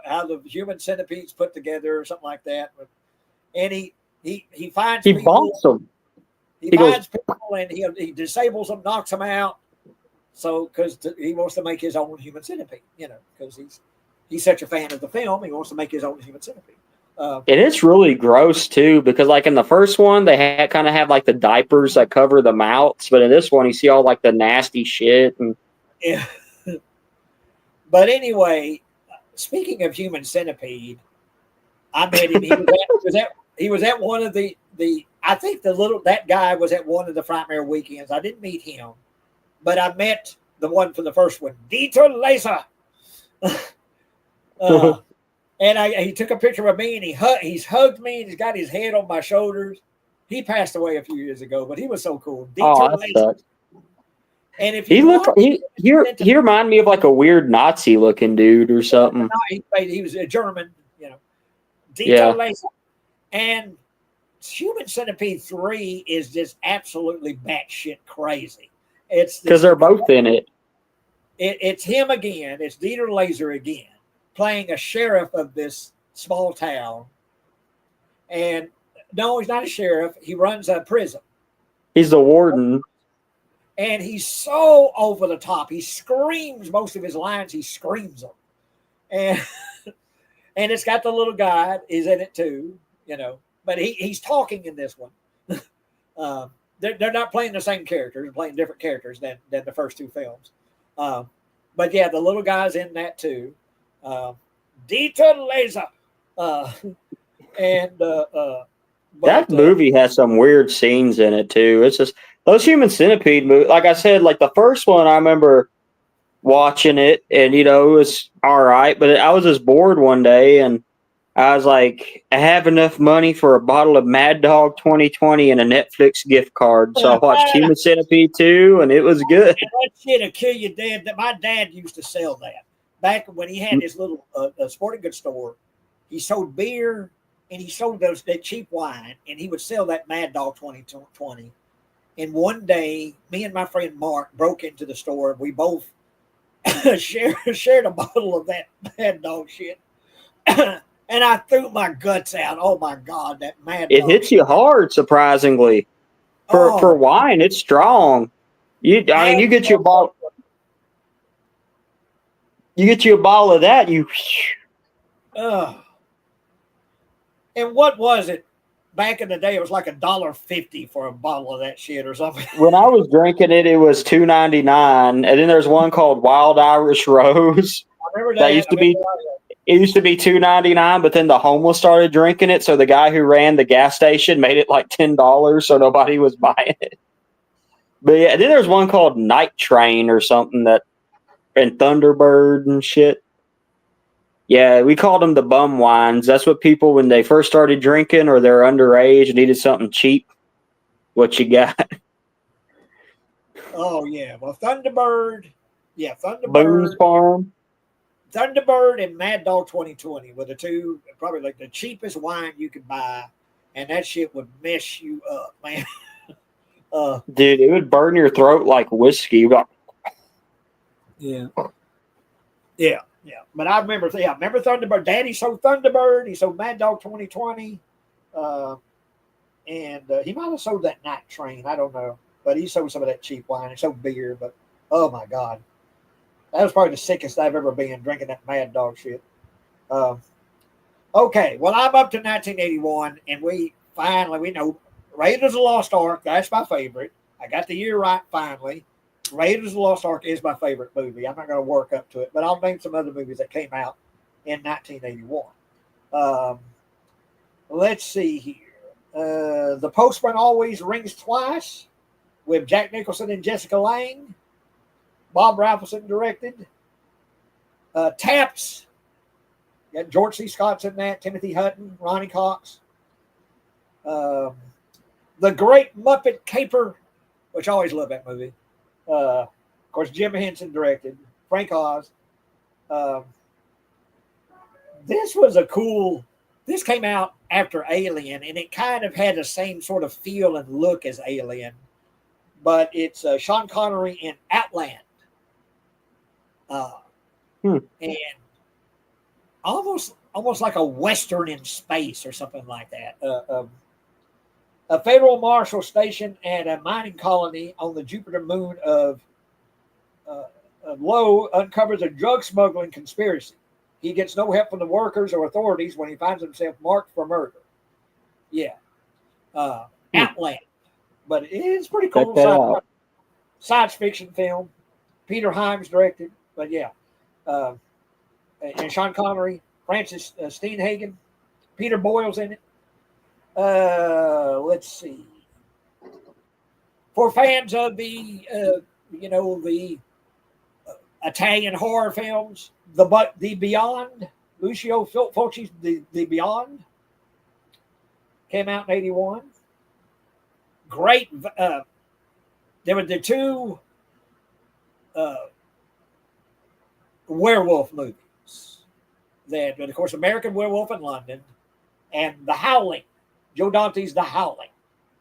how the human centipede's put together or something like that. And he finds people. Them. He finds people and he disables them, knocks them out. So because he wants to make his own human centipede, because he's such a fan of the film, he wants to make his own human centipede. And it's really gross too, because like in the first one, they kind of have like the diapers that cover the mouths, but in this one, you see all like the nasty shit. And yeah. But anyway, speaking of human centipede, I met him. He was at one of the I think that guy was at one of the Frightmare weekends. I didn't meet him, but I met the one for the first one, Dieter Laser. And he took a picture of me, and he's hugged me, and he's got his head on my shoulders. He passed away a few years ago, but he was so cool. And if he reminded me of like a weird Nazi looking dude or something. He was a German, Dieter Laser. And Human Centipede 3 is just absolutely batshit crazy. It's because they're both in it. It's him again. It's Dieter Laser again, playing a sheriff of this small town. And no, he's not a sheriff. He runs a prison. He's the warden. And he's so over the top. He screams most of his lines. He screams them. And it's got the little guy is in it too, But he's talking in this one. They're not playing the same characters. They're playing different characters than the first two films. But yeah, the little guy's in that too. Dieter Laser. That movie has some weird scenes in it too. It's just Those Human Centipede movies, like I said, like the first one, I remember watching it, and it was all right. But I was just bored one day, and I was like, I have enough money for a bottle of Mad Dog 2020 and a Netflix gift card, so I watched Human Centipede 2, and it was good. That shit'll kill you dead. That my dad used to sell that back when he had his little sporting goods store. He sold beer and he sold that cheap wine, and he would sell that Mad Dog 2020. And one day, me and my friend Mark broke into the store. We both shared a bottle of that Mad Dog shit. And I threw my guts out. Oh my God, that Mad Dog. It hits you hard, surprisingly. For wine, it's strong. You get you a bottle. You get you a bottle of that, and what was it? Back in the day, it was like $1.50 for a bottle of that shit or something. When I was drinking it, it was $2.99, and then there's one called Wild Irish Rose. I remember that. It used to be $2.99, but then the homeless started drinking it, so the guy who ran the gas station made it like $10, so nobody was buying it. But yeah, then there's one called Night Train or something and Thunderbird and shit. Yeah, we called them the bum wines. That's what people, when they first started drinking or they're underage and needed something cheap, what you got. Oh, yeah. Well, Thunderbird. Yeah, Thunderbird. Boone's Farm. Thunderbird and Mad Dog 2020 were the two, probably like the cheapest wine you could buy. And that shit would mess you up, man. Dude, it would burn your throat like whiskey. Yeah. Yeah. Yeah, but I remember Thunderbird. Daddy sold Thunderbird. He sold Mad Dog 2020, and he might have sold that Night Train. I don't know, but he sold some of that cheap wine. He sold beer, but oh my God, that was probably the sickest I've ever been drinking that Mad Dog shit. Okay, well I'm up to 1981, and we know Raiders of the Lost Ark. That's my favorite. I got the year right finally. Raiders of the Lost Ark is my favorite movie. I'm not going to work up to it, but I'll name some other movies that came out in 1981. Let's see here. The Postman Always Rings Twice with Jack Nicholson and Jessica Lange. Bob Rafelson directed. Taps. Got George C. Scott's in that. Timothy Hutton, Ronnie Cox. The Great Muppet Caper, which I always love that movie. Of course, Jim Henson directed. Frank Oz. This came out after Alien, and it kind of had the same sort of feel and look as Alien, but it's Sean Connery in Outland. And almost like a Western in space or something like that. A federal marshal stationed at a mining colony on the Jupiter moon of Low uncovers a drug smuggling conspiracy. He gets no help from the workers or authorities when he finds himself marked for murder. Yeah. Outland. But it's pretty cool. Science fiction film. Peter Hyams directed. But yeah. And Sean Connery, Francis Steenhagen, Peter Boyle's in it. Let's see. For fans of the Italian horror films, the Beyond, Lucio Fulci's the Beyond, came out in 1981. Great. There were the two werewolf movies. That, of course, American Werewolf in London, and The Howling. Joe Dante's The Howling.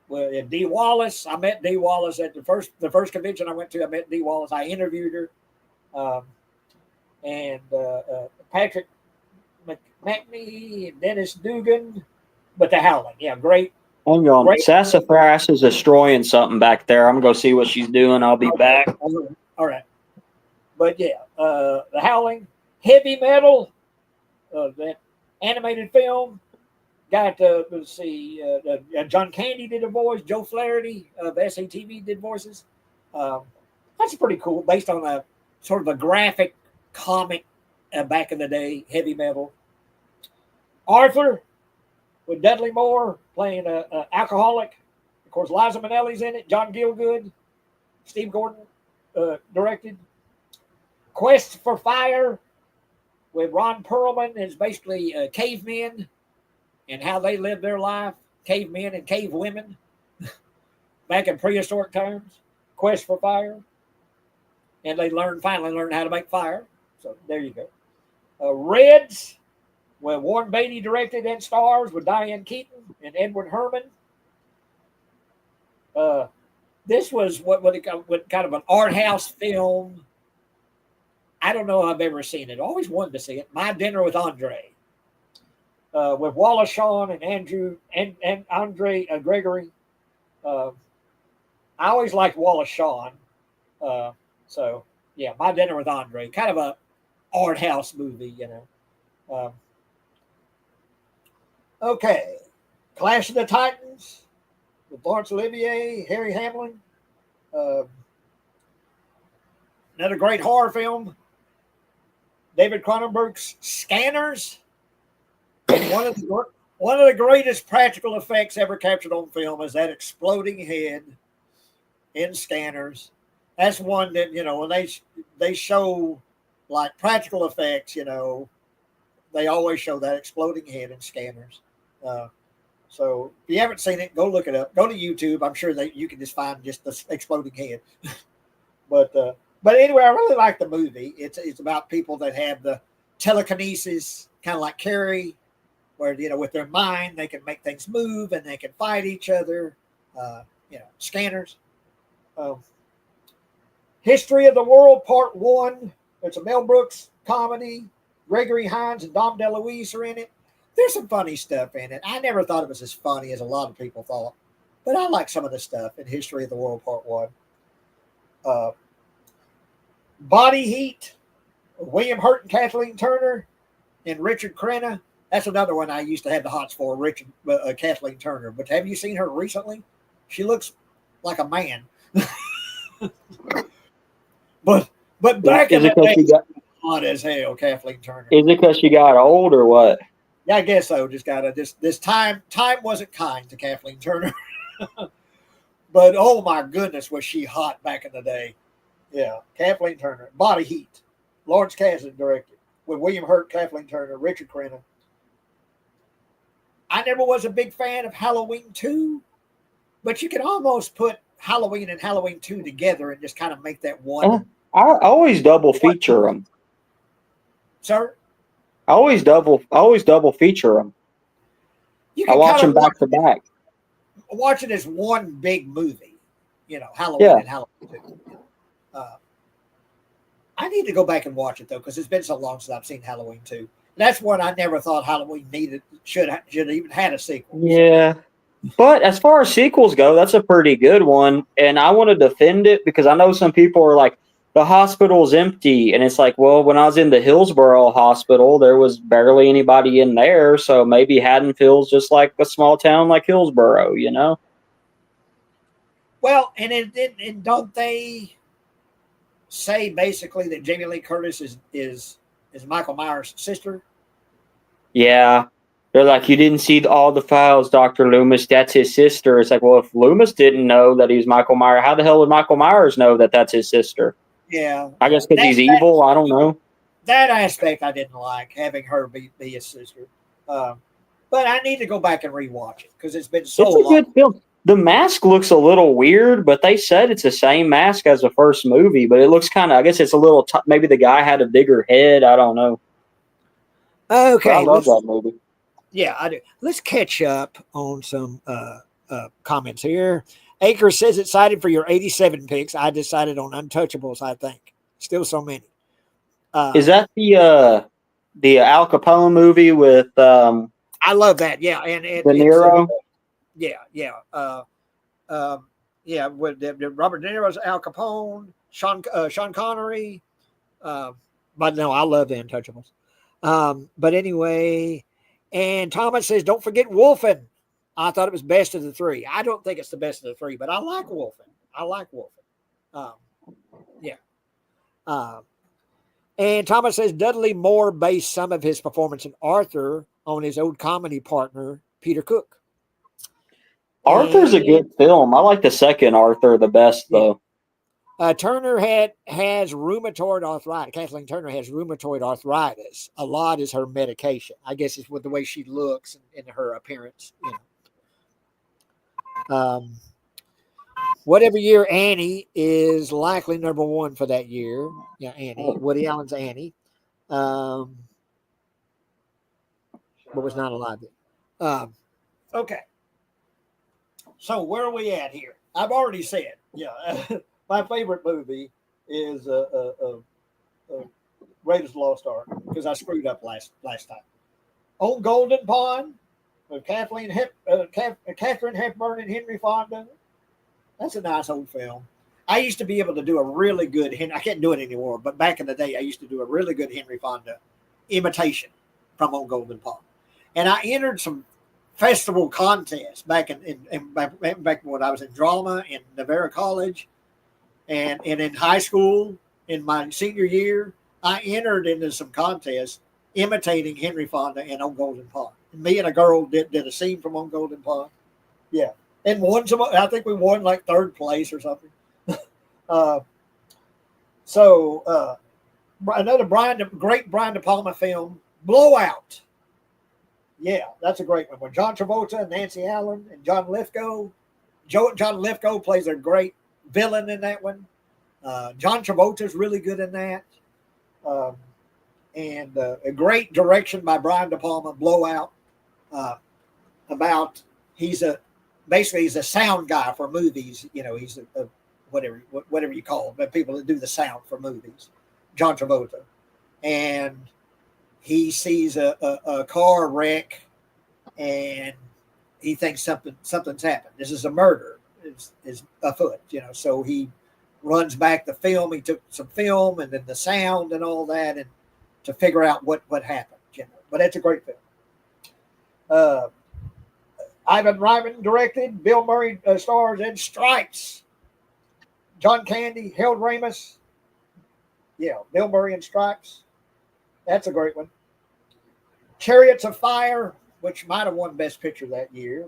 Well, Dee Wallace. I met Dee Wallace at the first convention I went to. I met Dee Wallace. I interviewed her. And Patrick McNee, Dennis Dugan. But The Howling. Yeah, great. Hang on. Sassafras is destroying something back there. I'm going to go see what she's doing. I'll be back. All right. But yeah, The Howling. Heavy Metal. That animated film. Got let's see, John Candy did a voice. Joe Flaherty of SATV did voices. That's pretty cool, based on a sort of a graphic comic back in the day. Heavy Metal. Arthur with Dudley Moore playing an alcoholic. Of course, Liza Minnelli's in it. John Gielgud, Steve Gordon directed. Quest for Fire with Ron Perlman is basically cavemen and how they live their life. Cavemen and cave women back in prehistoric times. Quest for Fire. And they finally learned how to make fire. So there you go. Reds, where Warren Beatty directed and stars with Diane Keaton and Edward Herrmann. This was what kind of an art house film. I don't know if I've ever seen it. I always wanted to see it. My Dinner with Andre. With Wallace Shawn and Andre Gregory. I always liked Wallace Shawn. So, yeah, My Dinner with Andre. Kind of a art house movie, you know. Okay. Clash of the Titans with Laurence Olivier, Harry Hamlin. Another great horror film. David Cronenberg's Scanners. One of the greatest practical effects ever captured on film is that exploding head in Scanners. That's one that, you know, when they show like practical effects, you know, they always show that exploding head in Scanners. So if you haven't seen it, go look it up. Go to YouTube. I'm sure that you can just find just the exploding head. But anyway, I really like the movie. It's about people that have the telekinesis, kind of like Carrie, where, you know, with their mind they can make things move and they can fight each other. You know, Scanners. History of the World Part 1. It's a Mel Brooks comedy. Gregory Hines and Dom DeLuise are in it. There's some funny stuff in it. I never thought it was as funny as a lot of people thought. But I like some of the stuff in History of the World Part 1. Body Heat. William Hurt and Kathleen Turner and Richard Crenna. That's another one I used to have the hots for, Kathleen Turner. But have you seen her recently? She looks like a man. But back in the day, hot as hell, Kathleen Turner. Is it because she got old or what? Yeah, I guess so. Just got this time wasn't kind to Kathleen Turner. But oh my goodness, was she hot back in the day. Yeah, Kathleen Turner. Body Heat. Lawrence Kasdan directed with William Hurt, Kathleen Turner, Richard Crenna. I never was a big fan of Halloween 2, but you can almost put Halloween and Halloween 2 together and just kind of make that one. I always double feature them. Sir? I always double feature them. I watch them back to back. Watch it as one big movie, you know, Halloween and Halloween 2. I need to go back and watch it though, because it's been so long since I've seen Halloween 2. That's one I never thought Halloween should even had a sequel. Yeah. But as far as sequels go, that's a pretty good one. And I want to defend it because I know some people are like, the hospital's empty. And it's like, well, when I was in the Hillsborough Hospital, there was barely anybody in there. So maybe Haddonfield's just like a small town like Hillsborough, you know? Well, and don't they say basically that Jamie Lee Curtis is Michael Myers' sister? Yeah. They're like, you didn't see all the files, Dr. Loomis. That's his sister. It's like, well, if Loomis didn't know that he's Michael Myers, how the hell would Michael Myers know that that's his sister? Yeah. I guess because he's evil. I don't know. That aspect I didn't like, having her be his sister. But I need to go back and rewatch it because it's been so long. It's a good film. The mask looks a little weird, but they said it's the same mask as the first movie. But it looks kind of, I guess it's a little, maybe the guy had a bigger head. I don't know. Okay. But I love that movie. Yeah, I do. Let's catch up on some comments here. Acre says excited for your 87 picks. I decided on Untouchables, I think. Still so many. Is that the Al Capone movie with I love that. Yeah, and De Niro? With Robert De Niro's Al Capone, Sean Connery. But no, I love the Untouchables. But anyway, and Thomas says, don't forget Wolfen. I thought it was best of the three. I don't think it's the best of the three, but I like Wolfen. And Thomas says Dudley Moore based some of his performance in Arthur on his old comedy partner, Peter Cook. Arthur's a good film. I like the second Arthur the best, though. Turner has rheumatoid arthritis. Kathleen Turner has rheumatoid arthritis. A lot is her medication. I guess it's with the way she looks and her appearance. Whatever year Annie is likely number one for that year. Yeah, Annie. Woody Allen's Annie. But was not alive yet. Okay. So where are we at here? I've already said, my favorite movie is Raiders of the Lost Ark because I screwed up last time. On Golden Pond with Catherine Hepburn and Henry Fonda. That's a nice old film. I used to be able to do a really good I can't do it anymore, but back in the day, I used to do a really good Henry Fonda imitation from On Golden Pond. And I entered some festival contests back back when I was in drama in Navarra College and in high school in my senior year. I entered into some contests imitating Henry Fonda and On Golden Pond. And me and a girl did a scene from On Golden Pond. Yeah. And won some. I think we won like third place or something. Another great Brian De Palma film, Blowout. Yeah, that's a great one. With John Travolta and Nancy Allen and John Lithgow. John Lithgow plays a great villain in that one. John Travolta is really good in that. And a great direction by Brian De Palma, Blowout. About he's a sound guy for movies. He's a whatever you call them, but people that do the sound for movies. John Travolta, and he sees a car wreck, and he thinks something's happened. This is a murder is afoot. So he runs back the film. He took some film and then the sound and all that, and to figure out what happened. But it's a great film. Ivan Reitman directed. Bill Murray stars in Stripes. John Candy, Harold Ramis. Yeah, Bill Murray in Stripes. That's a great one. Chariots of Fire, which might have won Best Picture that year.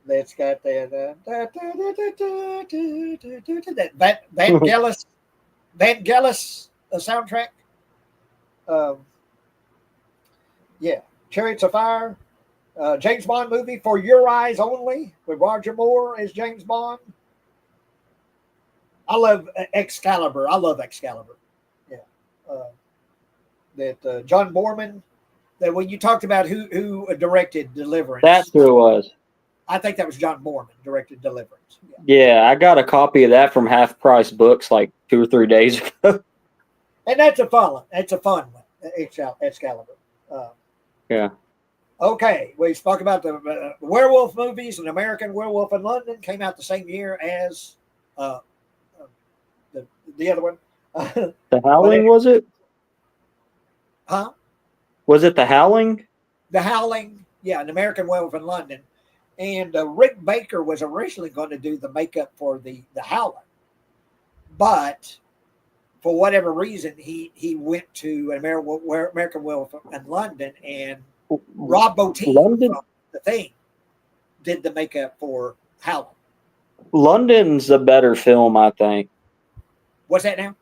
That's got that Vangelis soundtrack. Chariots of Fire. James Bond movie, For Your Eyes Only, with Roger Moore as James Bond. I love Excalibur. Yeah. John Borman. That when you talked about who directed Deliverance. That's who it was. I think that was John Borman directed Deliverance. Yeah, I got a copy of that from Half Price Books like 2 or 3 days ago. And that's a fun one. Excalibur. Yeah. Okay, we spoke about the werewolf movies. An American Werewolf in London came out the same year as the other one. The Howling, was it? Huh? Was it The Howling? The Howling, yeah, An American Werewolf in London. And Rick Baker was originally going to do the makeup for the Howling. But for whatever reason, he went to an American Werewolf in London, and Rob Bottin from The Thing did the makeup for Howling. London's the better film, I think. What's that now?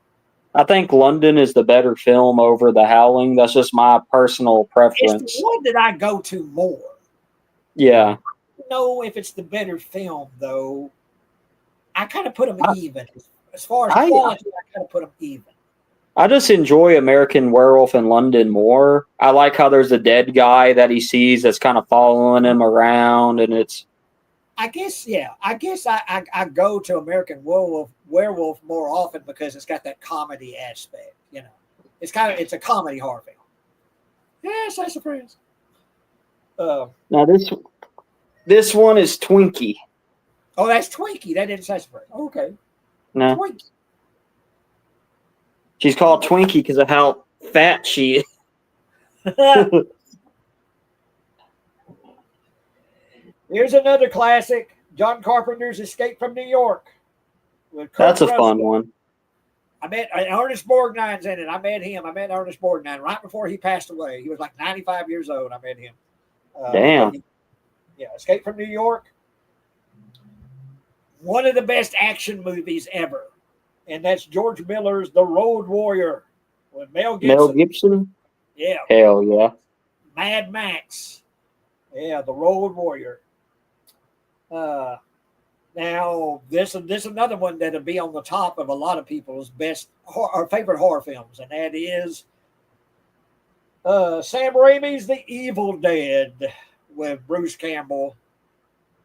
I think London is the better film over The Howling. That's just my personal preference. It's the one that I go to more. Yeah. I don't know if it's the better film, though. I kind of put them even. As far as quality, I kind of put them even. I just enjoy American Werewolf in London more. I like how there's a dead guy that he sees that's kind of following him around, and it's. I guess I go to American Werewolf more often because it's got that comedy aspect. It's a comedy horror film. Yes, that's a phrase. Now this one is Twinkie. Oh, that's Twinkie. That didn't say surprise. Okay. No. Twinkie. She's called Twinkie because of how fat she is. Here's another classic, John Carpenter's Escape from New York. That's a fun one. I met Ernest Borgnine's in it. I met him. I met Ernest Borgnine right before he passed away. He was like 95 years old. I met him. Damn. Escape from New York. one of the best action movies ever, and that's George Miller's The Road Warrior with Mel Gibson. Mel Gibson? Yeah. Hell yeah. Mad Max. Yeah, The Road Warrior. Now, this is another one that'll be on the top of a lot of people's or favorite horror films, and that is Sam Raimi's The Evil Dead with Bruce Campbell.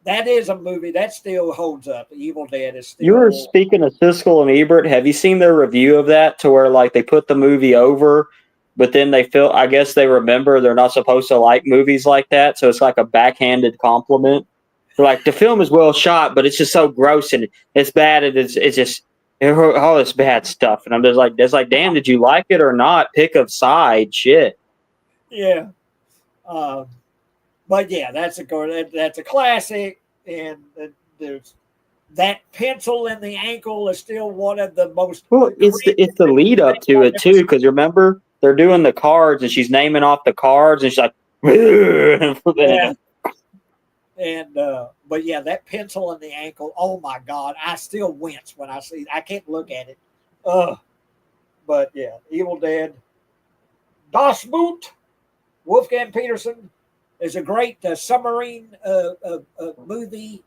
That is a movie that still holds up. The Evil Dead is still. You were speaking of Siskel and Ebert. Have you seen their review of that to where like they put the movie over, but then I guess they remember they're not supposed to like movies like that, so it's like a backhanded compliment. They're like, the film is well shot, but it's just so gross and it's bad. It's just all this bad stuff. And I'm just like, it's like, damn, did you like it or not? Pick a side, shit. Yeah. But yeah, that's a classic. And there's that pencil in the ankle is still one of the most. Well, it's the lead up to it too, because remember they're doing the cards and she's naming off the cards and she's like, yeah. And but yeah, that pencil in the ankle. Oh my God, I still wince when I see. I can't look at it. But yeah, Evil Dead. Das Boot. Wolfgang Peterson is a great submarine movie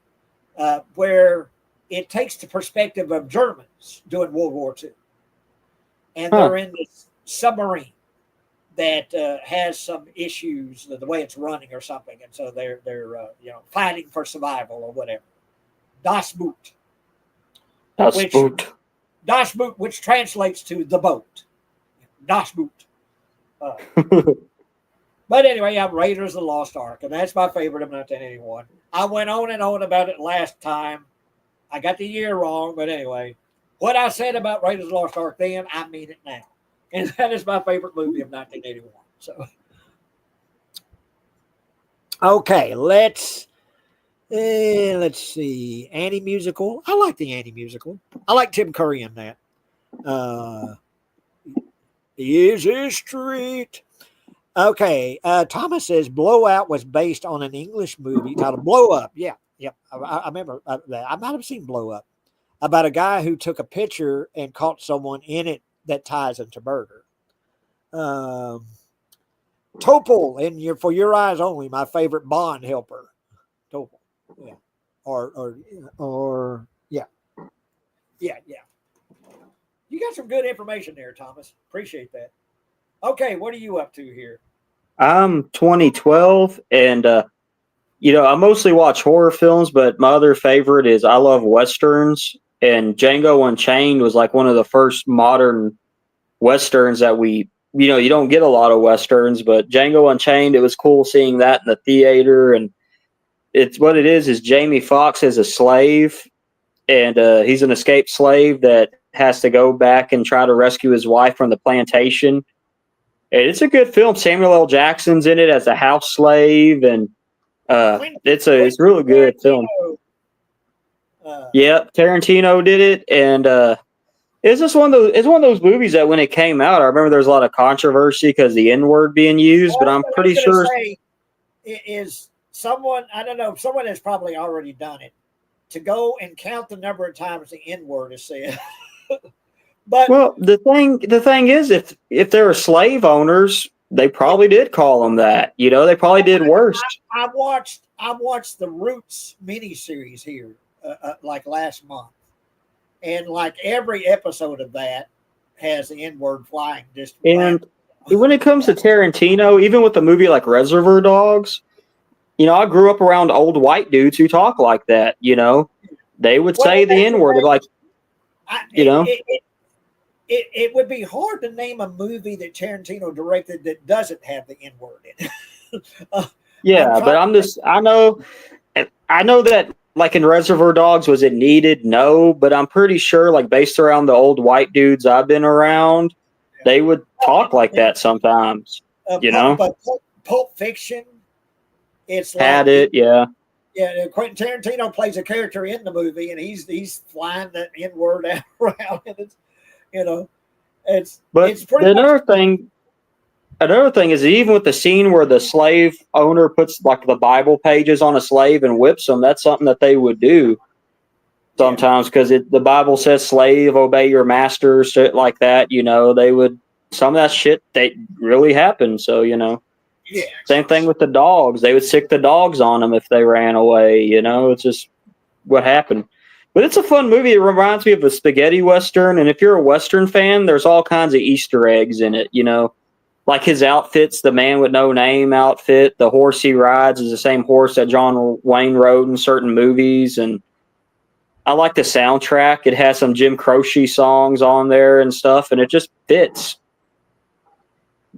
where it takes the perspective of Germans during World War II, and they're in this submarine that has some issues, the way it's running or something, and so they're fighting for survival or whatever. Das Boot. Das Boot, which translates to the boat. Das Boot. But anyway, I'm Raiders of the Lost Ark, and that's my favorite of 1981. I went on and on about it last time. I got the year wrong, but anyway, what I said about Raiders of the Lost Ark then, I mean it now. And that is my favorite movie of 1981. So, okay, let's see. Annie musical. I like the Annie musical. I like Tim Curry in that. Easy Street. Okay, Thomas says Blowout was based on an English movie titled Blow Up. Yeah, yep. I remember that. I might have seen Blow Up, about a guy who took a picture and caught someone in it that ties into murder. Topol, for your eyes only, my favorite Bond helper. Topol, yeah, or yeah. You got some good information there, Thomas. Appreciate that. Okay, what are you up to here? I'm 2012, and I mostly watch horror films, but my other favorite is I love westerns, and Django Unchained was like one of the first modern westerns that you don't get a lot of westerns, but Django Unchained, it was cool seeing that in the theater, and it's what it is Jamie Foxx is a slave, and he's an escaped slave that has to go back and try to rescue his wife from the plantation. It's a good film. Samuel L. Jackson's in it as a house slave, and it's a really good film. Yeah, Tarantino did it, and it's just one of those movies that when it came out, I remember there was a lot of controversy because the N-word being used, but I'm pretty sure is someone, I don't know, someone has probably already done it, to go and count the number of times the N-word is said. But well, the thing is, if there were slave owners, they probably did call them that. They probably did worse. I watched the Roots miniseries here, like last month, and like every episode of that has the N-word flying just. And when it comes to Tarantino, even with a movie like Reservoir Dogs, I grew up around old white dudes who talk like that. They would say the N-word, like, It would be hard to name a movie that Tarantino directed that doesn't have the N-word in it. Yeah, but I know that like in Reservoir Dogs, was it needed? No, but I'm pretty sure like based around the old white dudes I've been around, they would talk like that sometimes, But Pulp Fiction, it's like, had it, yeah. Yeah, Quentin Tarantino plays a character in the movie, and he's flying that N-word out around, and it's pretty. Another thing is even with the scene where the slave owner puts like the Bible pages on a slave and whips them, that's something that they would do. sometimes because the Bible says, "Slave, obey your master," shit like that. They would some of that shit that really happened. So Yeah. same thing with the dogs. They would sick the dogs on them if they ran away. It's just what happened. But it's a fun movie. It reminds me of a spaghetti western, and if you're a western fan, there's all kinds of Easter eggs in it. Like his outfit's the man with no name outfit. The horse he rides is the same horse that John Wayne rode in certain movies, and I like the soundtrack. It has some Jim Croce songs on there and stuff, and it just fits.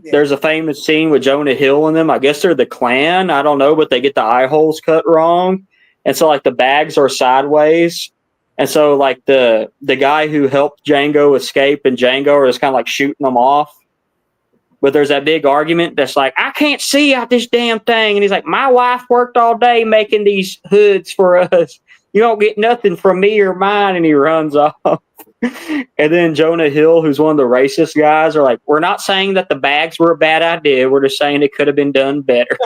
Yeah. There's a famous scene with Jonah Hill in them. I guess they're the Klan. I don't know, but they get the eye holes cut wrong. And so, like, the bags are sideways. And so, like, the guy who helped Django escape and Django are just kind of, like, shooting them off. But there's that big argument that's like, I can't see out this damn thing. And he's like, my wife worked all day making these hoods for us. You don't get nothing from me or mine. And he runs off. And then Jonah Hill, who's one of the racist guys, are like, we're not saying that the bags were a bad idea. We're just saying it could have been done better.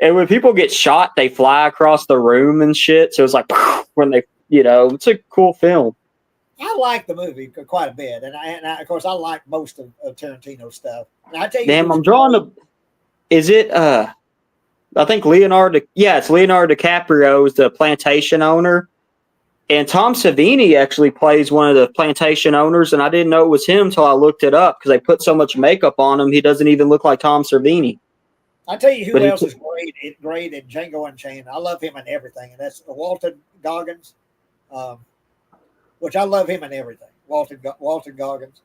And when people get shot, they fly across the room and shit. So it's like when they, it's a cool film. I like the movie quite a bit, and of course I like most of Tarantino stuff. And I tell you, damn, I'm drawing the. Is it? I think Leonardo. Yeah, it's Leonardo DiCaprio is the plantation owner, and Tom Savini actually plays one of the plantation owners, and I didn't know it was him until I looked it up because they put so much makeup on him. He doesn't even look like Tom Savini. I tell you who else is great in Django Unchained. I love him in everything, and that's Walton Goggins. Which I love him in everything. Walton Goggins.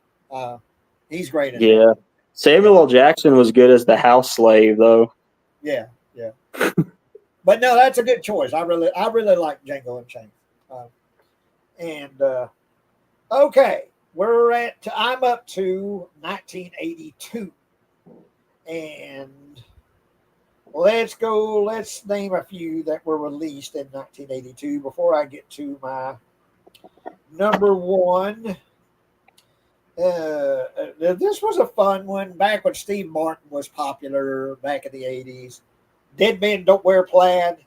He's great in it. Samuel L. Jackson was good as the house slave, though. Yeah. But no, that's a good choice. I really like Django Unchained. Okay, I'm up to 1982. And let's name a few that were released in 1982 before I get to my number one. This was a fun one back when Steve Martin was popular back in the 80s. Dead Men Don't Wear Plaid.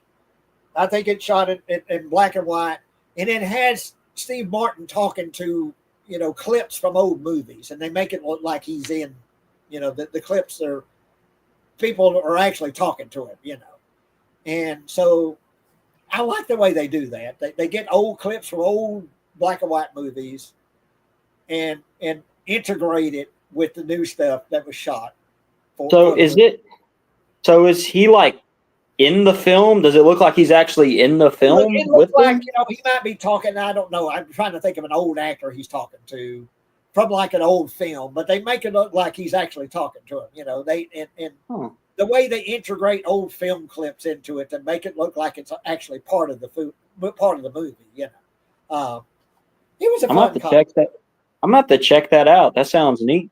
I think it shot in black and white. And it has Steve Martin talking to, clips from old movies. And they make it look like he's in, the clips are, people are actually talking to him, And so I like the way they do that. They get old clips from old black and white movies and integrate it with the new stuff that was shot. So is he like in the film? Does it look like he's actually in the film? It looks like, he might be talking. I don't know. I'm trying to think of an old actor he's talking to from like an old film, but they make it look like he's actually talking to him. The way they integrate old film clips into it to make it look like it's actually part of the movie. It was a fun check that. I'm gonna have to check that out. That sounds neat.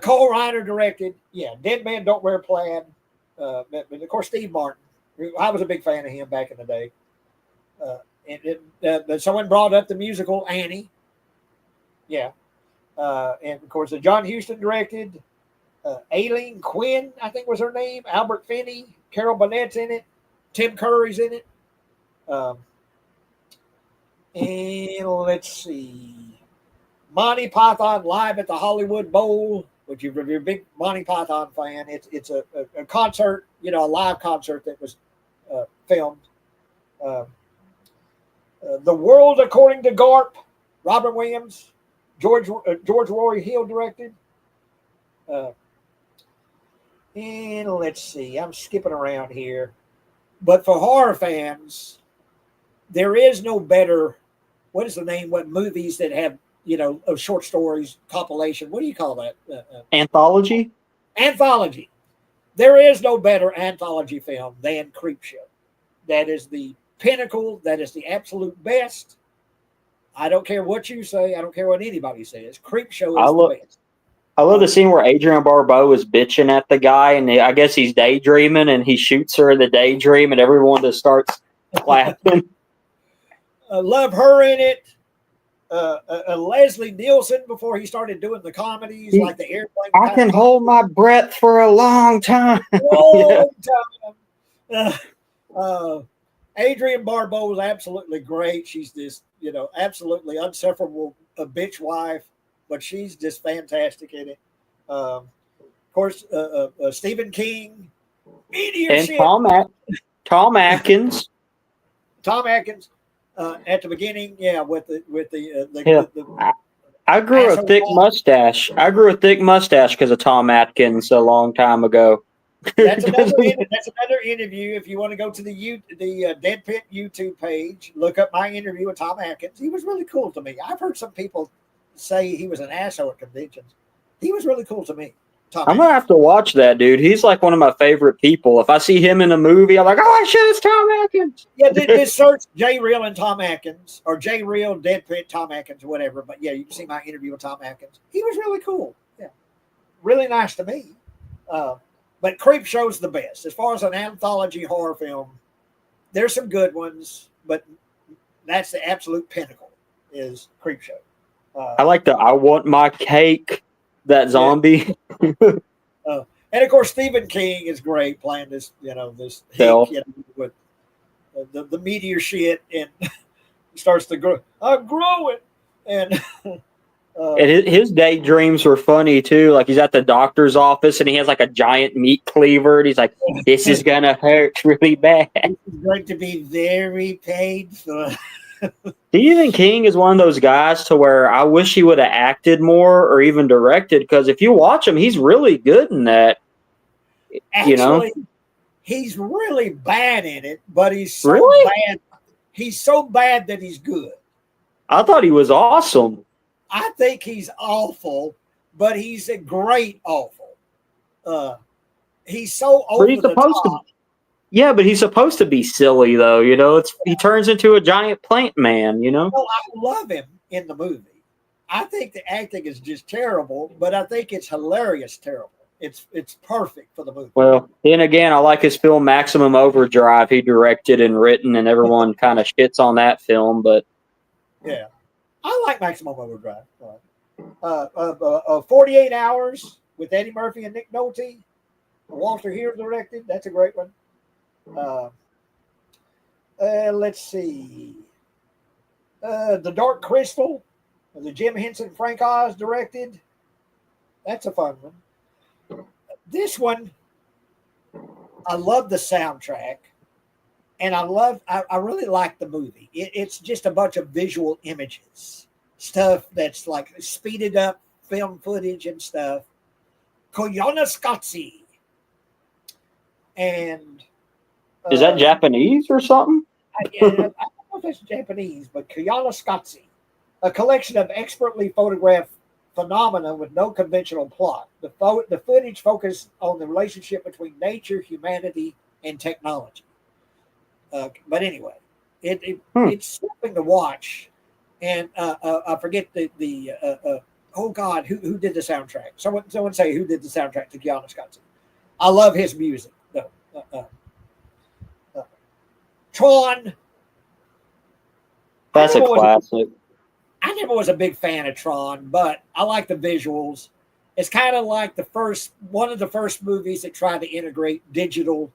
Cole Reiner directed. Yeah, Dead Men Don't Wear Plaid. But of course, Steve Martin. I was a big fan of him back in the day. But someone brought up the musical Annie. Yeah, and of course, John Huston directed. Aileen Quinn, I think was her name. Albert Finney, Carol Burnett's in it. Tim Curry's in it. And let's see. Monty Python Live at the Hollywood Bowl, which if you're a big Monty Python fan, it's a concert, a live concert that was filmed. The World According to Garp, Robert Williams, George Roy Hill directed. And let's see, I'm skipping around here. But for horror fans, there is no better, what is the name, what movies that have, of short stories, compilation, what do you call that? Anthology? Anthology. There is no better anthology film than Creepshow. That is the pinnacle. That is the absolute best. I don't care what you say. I don't care what anybody says. Creepshow is the best. I love the scene where Adrienne Barbeau is bitching at the guy, and I guess he's daydreaming, and he shoots her in the daydream, and everyone just starts laughing. Love her in it. Leslie Nielsen before he started doing the comedies, like the airplane. I can hold my breath for a long time. Adrienne Barbeau is absolutely great. She's this, absolutely unsufferable bitch wife, but she's just fantastic in it. Of course, Stephen King, meteor And shit. Tom Atkins. Tom Atkins at the beginning, with the I grew a thick mustache. I grew a thick mustache because of Tom Atkins a long time ago. That's another interview. If you want to go to the Dead Pit YouTube page, look up my interview with Tom Atkins. He was really cool to me. I've heard some people say he was an asshole at conventions. He was really cool to me. I'm gonna have to watch that, dude. He's like one of my favorite people. If I see him in a movie, I'm like, oh shit, it's Tom Atkins. Yeah, just search J Real and Tom Atkins, or J Real, Dead Pit, Tom Atkins, or whatever. But yeah, you can see my interview with Tom Atkins. He was really cool. Yeah, really nice to me. But Creepshow's the best as far as an anthology horror film. There's some good ones, but that's the absolute pinnacle. Is Creepshow. I like I want my cake. That zombie. And of course, Stephen King is great playing this, this with the meteor shit, and he starts to grow. I'm growing, and his daydreams were funny too. Like he's at the doctor's office and he has like a giant meat cleaver, and he's like, "This is gonna hurt really bad. It's going to be very painful." Stephen King is one of those guys to where I wish he would have acted more or even directed, because if you watch him, he's really good in that. Actually, he's really bad in it, but he's so bad. He's so bad that he's good. I thought he was awesome. I think he's awful, but he's a great awful. He's so over the top. Yeah, but he's supposed to be silly, though. He turns into a giant plant man. No, I love him in the movie. I think the acting is just terrible, but I think it's hilarious terrible. It's perfect for the movie. Well, then again, I like his film Maximum Overdrive. He directed and written, and everyone kind of shits on that film, but yeah, I like Maximum Overdrive. 48 Hours with Eddie Murphy and Nick Nolte. Walter Hill directed. That's a great one. Let's see. The Dark Crystal, the Jim Henson Frank Oz directed. That's a fun one. This one, I love the soundtrack, and I really like the movie. It's just a bunch of visual images, stuff that's like speeded up film footage and stuff. Koyaanisqatsi. And is that Japanese or something? I don't know if it's Japanese, but Koyaanisqatsi, a collection of expertly photographed phenomena with no conventional plot. The footage focused on the relationship between nature, humanity, and technology. But anyway, it's something to watch. And I forget oh God, who did the soundtrack? Someone say who did the soundtrack to Koyaanisqatsi. I love his music. Tron. That's a classic. I never was a big fan of Tron, but I like the visuals. It's kind of like one of the first movies that tried to integrate digital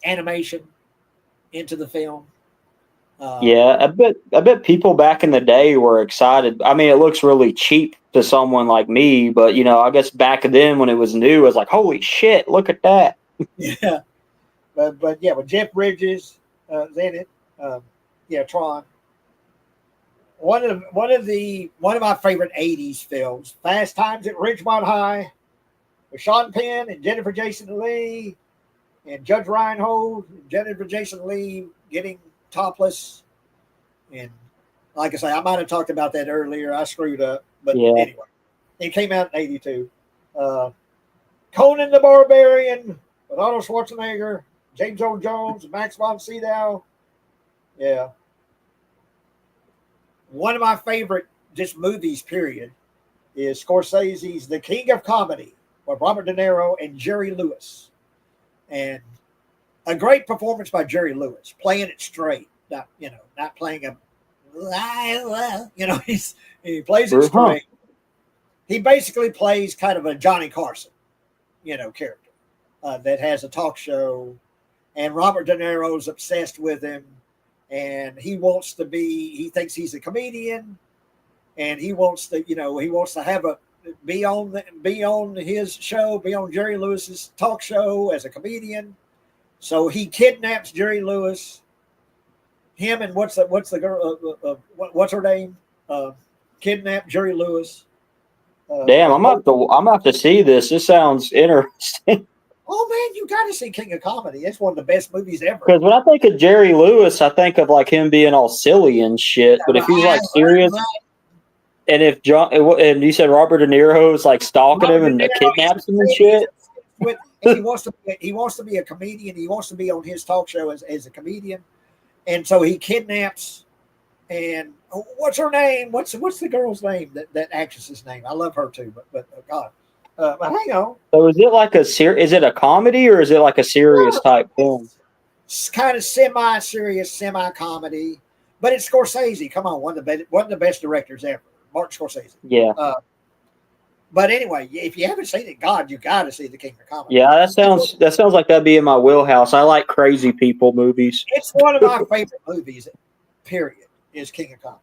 animation into the film. Yeah, I bet people back in the day were excited. I mean, it looks really cheap to someone like me, but I guess back then when it was new, it was like, holy shit, look at that. Yeah. But yeah, with Jeff Bridges is in it. Tron. One of my favorite '80s films, Fast Times at Ridgemont High, with Sean Penn and Jennifer Jason Leigh, and Judge Reinhold, and Jennifer Jason Leigh getting topless. And like I say, I might have talked about that earlier. I screwed up, but anyway, it came out in '82. Conan the Barbarian with Arnold Schwarzenegger, James Earl Jones, Max von Sydow. Yeah. One of my favorite just movies, period, is Scorsese's The King of Comedy with Robert De Niro and Jerry Lewis. And a great performance by Jerry Lewis, playing it straight, not playing he plays it straight. He basically plays kind of a Johnny Carson, character that has a talk show and Robert De Niro's obsessed with him, and he thinks he's a comedian, and he wants to be on his show, be on Jerry Lewis's talk show as a comedian. So he kidnaps Jerry Lewis. Him and what's the girl? What's her name? Kidnap Jerry Lewis. Damn, I'm gonna have to see this. This sounds interesting. Oh man, you got to see King of Comedy. It's one of the best movies ever. Because when I think of Jerry Lewis, I think of like him being all silly and shit. But if he's like serious, and if and you said Robert De Niro is like stalking him and kidnaps him and shit. He wants to be a comedian. He wants to be on his talk show as a comedian, and so he kidnaps. And what's her name? What's the girl's name? That actress's name? I love her too. But God. But hang on. So is it like is it a comedy or is it like a serious type film? It's kind of semi-serious, semi-comedy, but it's Scorsese. Come on, one of the best directors ever, Martin Scorsese. Yeah. But anyway, if you haven't seen it, God, you got to see The King of Comedy. Yeah, that sounds like that'd be in my wheelhouse. I like crazy people movies. It's one of my favorite movies. Period. Is King of Comedy.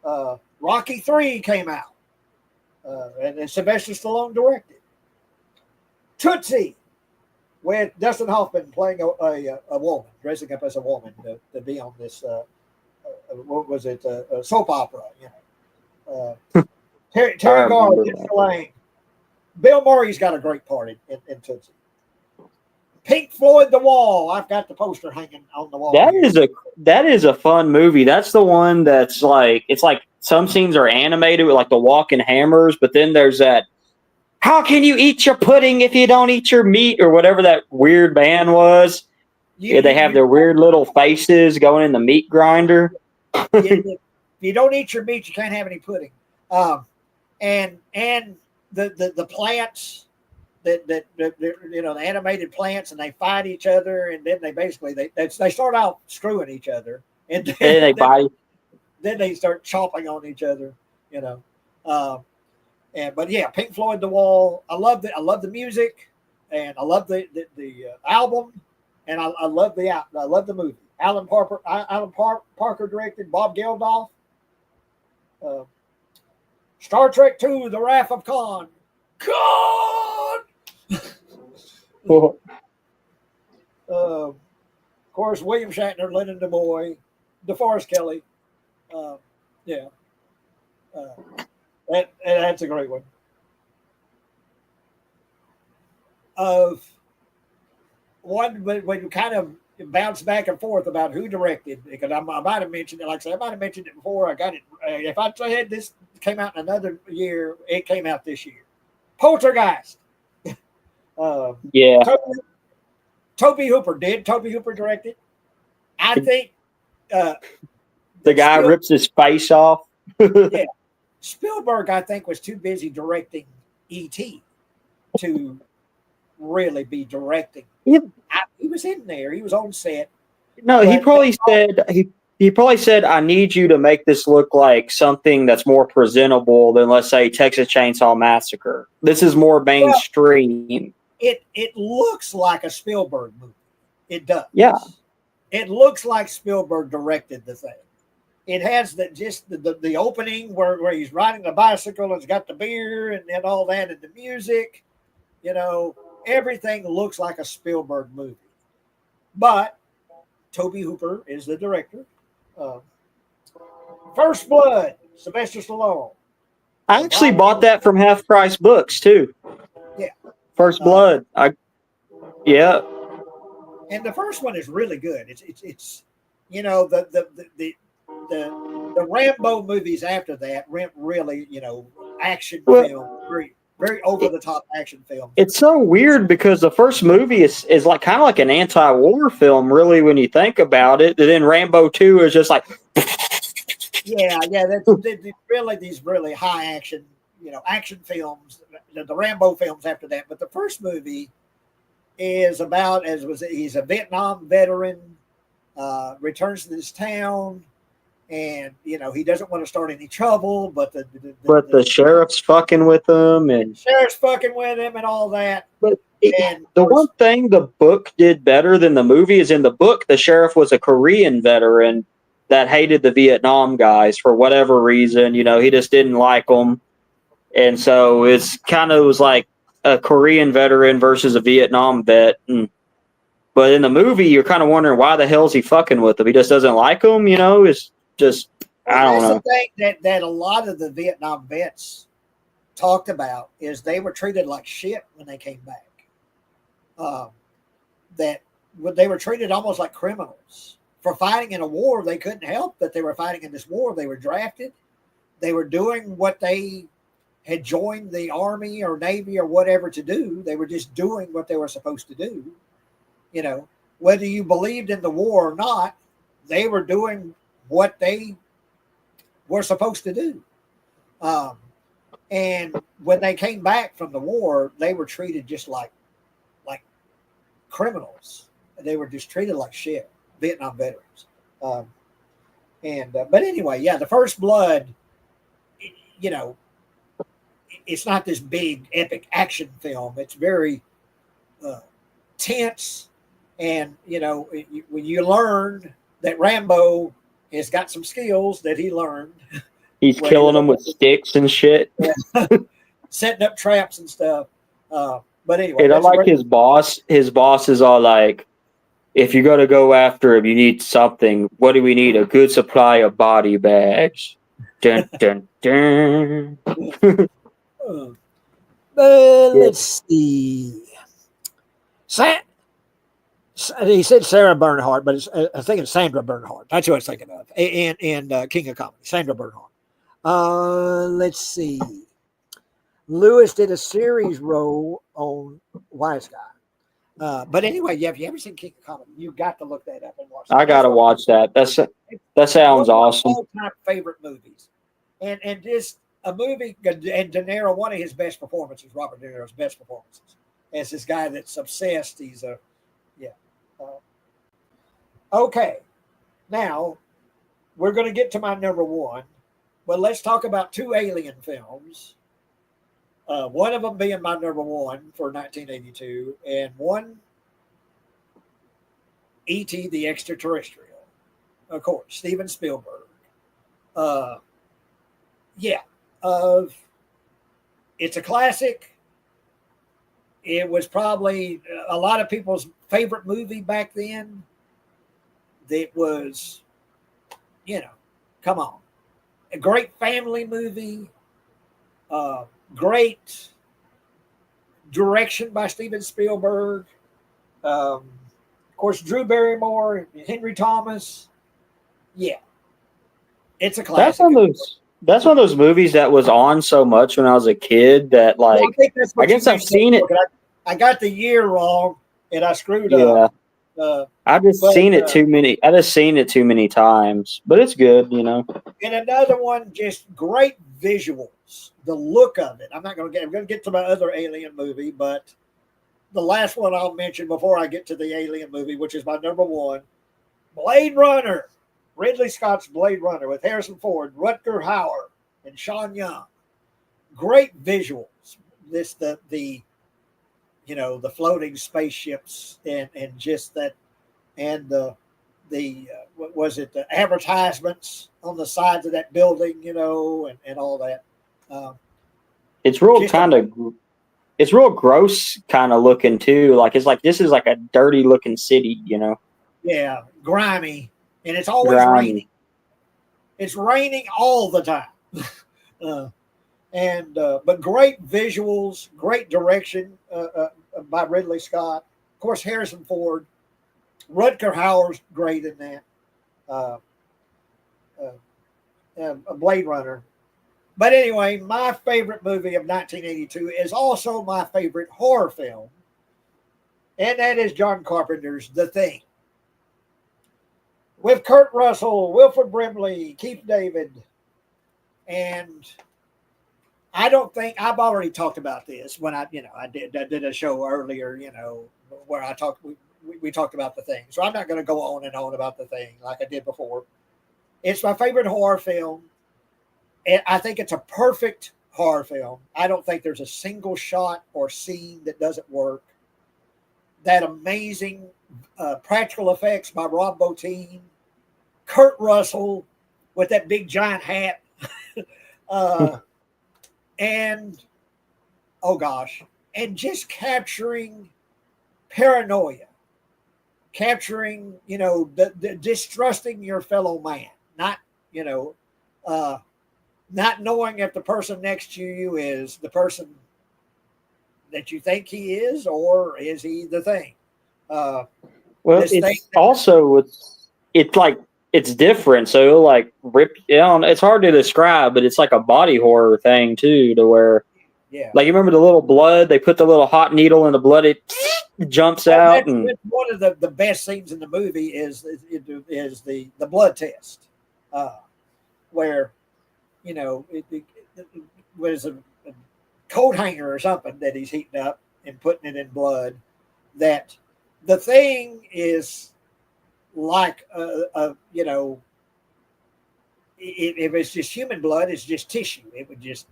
Yeah. Rocky III came out. And Sylvester Stallone directed. Tootsie, with Dustin Hoffman playing a woman, dressing up as a woman to be on this, what was it, soap opera, Terry Garland, Lane. Bill Murray's got a great part in Tootsie. Pink Floyd, The Wall. I've got the poster hanging on the wall. That is a fun movie. That's the one that's like, it's like some scenes are animated with like the walking hammers, but then there's that, how can you eat your pudding if you don't eat your meat, or whatever that weird band was. They have their weird little faces going in the meat grinder. If you don't eat your meat, you can't have any pudding. And the plants, the animated plants, and they fight each other, and then they start out screwing each other, and then they bite. Then they start chopping on each other, but yeah, Pink Floyd, The Wall. I love the music, and I love the album, and I love the movie. Alan Parker directed. Bob Geldof. Star Trek II: The Wrath of Khan. Khan. Of course, William Shatner, Leonard Nimoy, DeForest Kelley. That's a great one. When you kind of bounce back and forth about who directed, because I might have mentioned it. Like I said, I might have mentioned it before. I got it. If I said this came out in another year, it came out this year. Poltergeist. Yeah. Toby Hooper did. Toby Hooper directed. I think the guy rips his face off. Yeah. Spielberg, I think, was too busy directing E.T. to really be directing. Yep. He was in there. He was on set. No, he probably said, I need you to make this look like something that's more presentable than, let's say, Texas Chainsaw Massacre. This is more mainstream. It looks like a Spielberg movie. It does. Yeah. It looks like Spielberg directed the thing. It has the opening where he's riding the bicycle and it's got the beer and all that, and the music. Everything looks like a Spielberg movie. But Toby Hooper is the director. First Blood, Sylvester Stallone. I actually bought that from Half Price Books too. Yeah. First Blood. Yeah. And the first one is really good. It's the Rambo movies after that went really, action film, very over the top action film. It's so weird because the first movie is like kind of like an anti-war film, really, when you think about it. And then Rambo 2 is just like, yeah. That's really these really high action, action films. The Rambo films after that, but the first movie is about he's a Vietnam veteran, returns to this town. And he doesn't want to start any trouble, but the sheriff's fucking with him, and sheriff's fucking with him, and all that. But And The one thing the book did better than the movie is in the book, the sheriff was a Korean veteran that hated the Vietnam guys for whatever reason. You know, he just didn't like them. And so it's kind of was like a Korean veteran versus a Vietnam vet. But in the movie, you're kind of wondering why the hell is he fucking with them? He just doesn't like them, you know? It's just, I don't know. That's the thing that a lot of the Vietnam vets talked about is they were treated like shit when they came back. That they were treated almost like criminals for fighting in a war. They couldn't help that they were fighting in this war. They were drafted. They were doing what they had joined the Army or Navy or whatever to do. They were just doing what they were supposed to do. You know, whether you believed in the war or not, they were doing what they were supposed to do. And when they came back from the war, they were treated just like criminals. They were just treated like shit, Vietnam veterans. But anyway, yeah, The First Blood, you know, it's not this big epic action film. It's very tense. And, you know, when you learn that Rambo has got some skills that he learned. He's killing them with sticks and shit. Setting up traps and stuff. But anyway. And I like his boss. His boss is all like, if you're going to go after him, you need something. What do we need? A good supply of body bags. Dun, dun, dun. Let's see. He said Sarah Bernhardt, but I think it's Sandra Bernhardt. That's who I was thinking of. And King of Comedy, Sandra Bernhardt. Let's see. Lewis did a series role on Wise Guy. But anyway, yeah, if you ever seen King of Comedy, you've got to look that up and watch it. I got to watch that. That sounds awesome. All-time favorite movies. And just a movie, and De Niro, one of his best performances, Robert De Niro's best performances, as this guy that's obsessed. He's a, yeah. Okay. Now, we're going to get to my number one, but let's talk about two Alien films. One of them being my number one for 1982, and one, E.T. the Extraterrestrial, of course, Steven Spielberg. It's a classic. It was probably a lot of people's favorite movie back then. That was, you know, come on. A great family movie. Great direction by Steven Spielberg. Of course, Drew Barrymore, Henry Thomas. Yeah. It's a classic. That's one of those movies that was on so much when I was a kid that, like, well, I guess I've seen it. I got the year wrong and I screwed up. I've just seen it too many. I just seen it too many times, but it's good, you know. And another one, just great visuals, the look of it. I'm going to get to my other Alien movie, but the last one I'll mention before I get to the Alien movie, which is my number one, Blade Runner. Ridley Scott's Blade Runner with Harrison Ford, Rutger Hauer, and Sean Young. Great visuals. The floating spaceships and just that, and the advertisements on the sides of that building, you know, and all that. It's real gross kind of looking too. Like it's like this is like a dirty looking city, you know. Yeah, grimy. And it's always raining. It's raining all the time. But great visuals, great direction by Ridley Scott. Of course, Harrison Ford. Rutger Hauer's great in that. A Blade Runner. But anyway, my favorite movie of 1982 is also my favorite horror film. And that is John Carpenter's The Thing. With Kurt Russell, Wilford Brimley, Keith David, and I don't think I've already talked about this when I did a show earlier, you know, where we talked about The Thing. So I'm not going to go on and on about The Thing like I did before. It's my favorite horror film. And I think it's a perfect horror film. I don't think there's a single shot or scene that doesn't work. that amazing practical effects by Rob Bottin, Kurt Russell with that big giant hat, and oh gosh, and just capturing paranoia, capturing, the distrusting your fellow man, not, not knowing if the person next to you is the person that you think he is, or is he the thing? Well, it's also it's different. So it'll like rip. It's hard to describe, but it's like a body horror thing too, to where, like, you remember the little blood? They put the little hot needle in the blood. It jumps out. That's one of the best scenes in the movie is the blood test, where, it was a coat hanger or something that he's heating up and putting it in blood. That the thing is like if it's just human blood, it's just tissue. It would just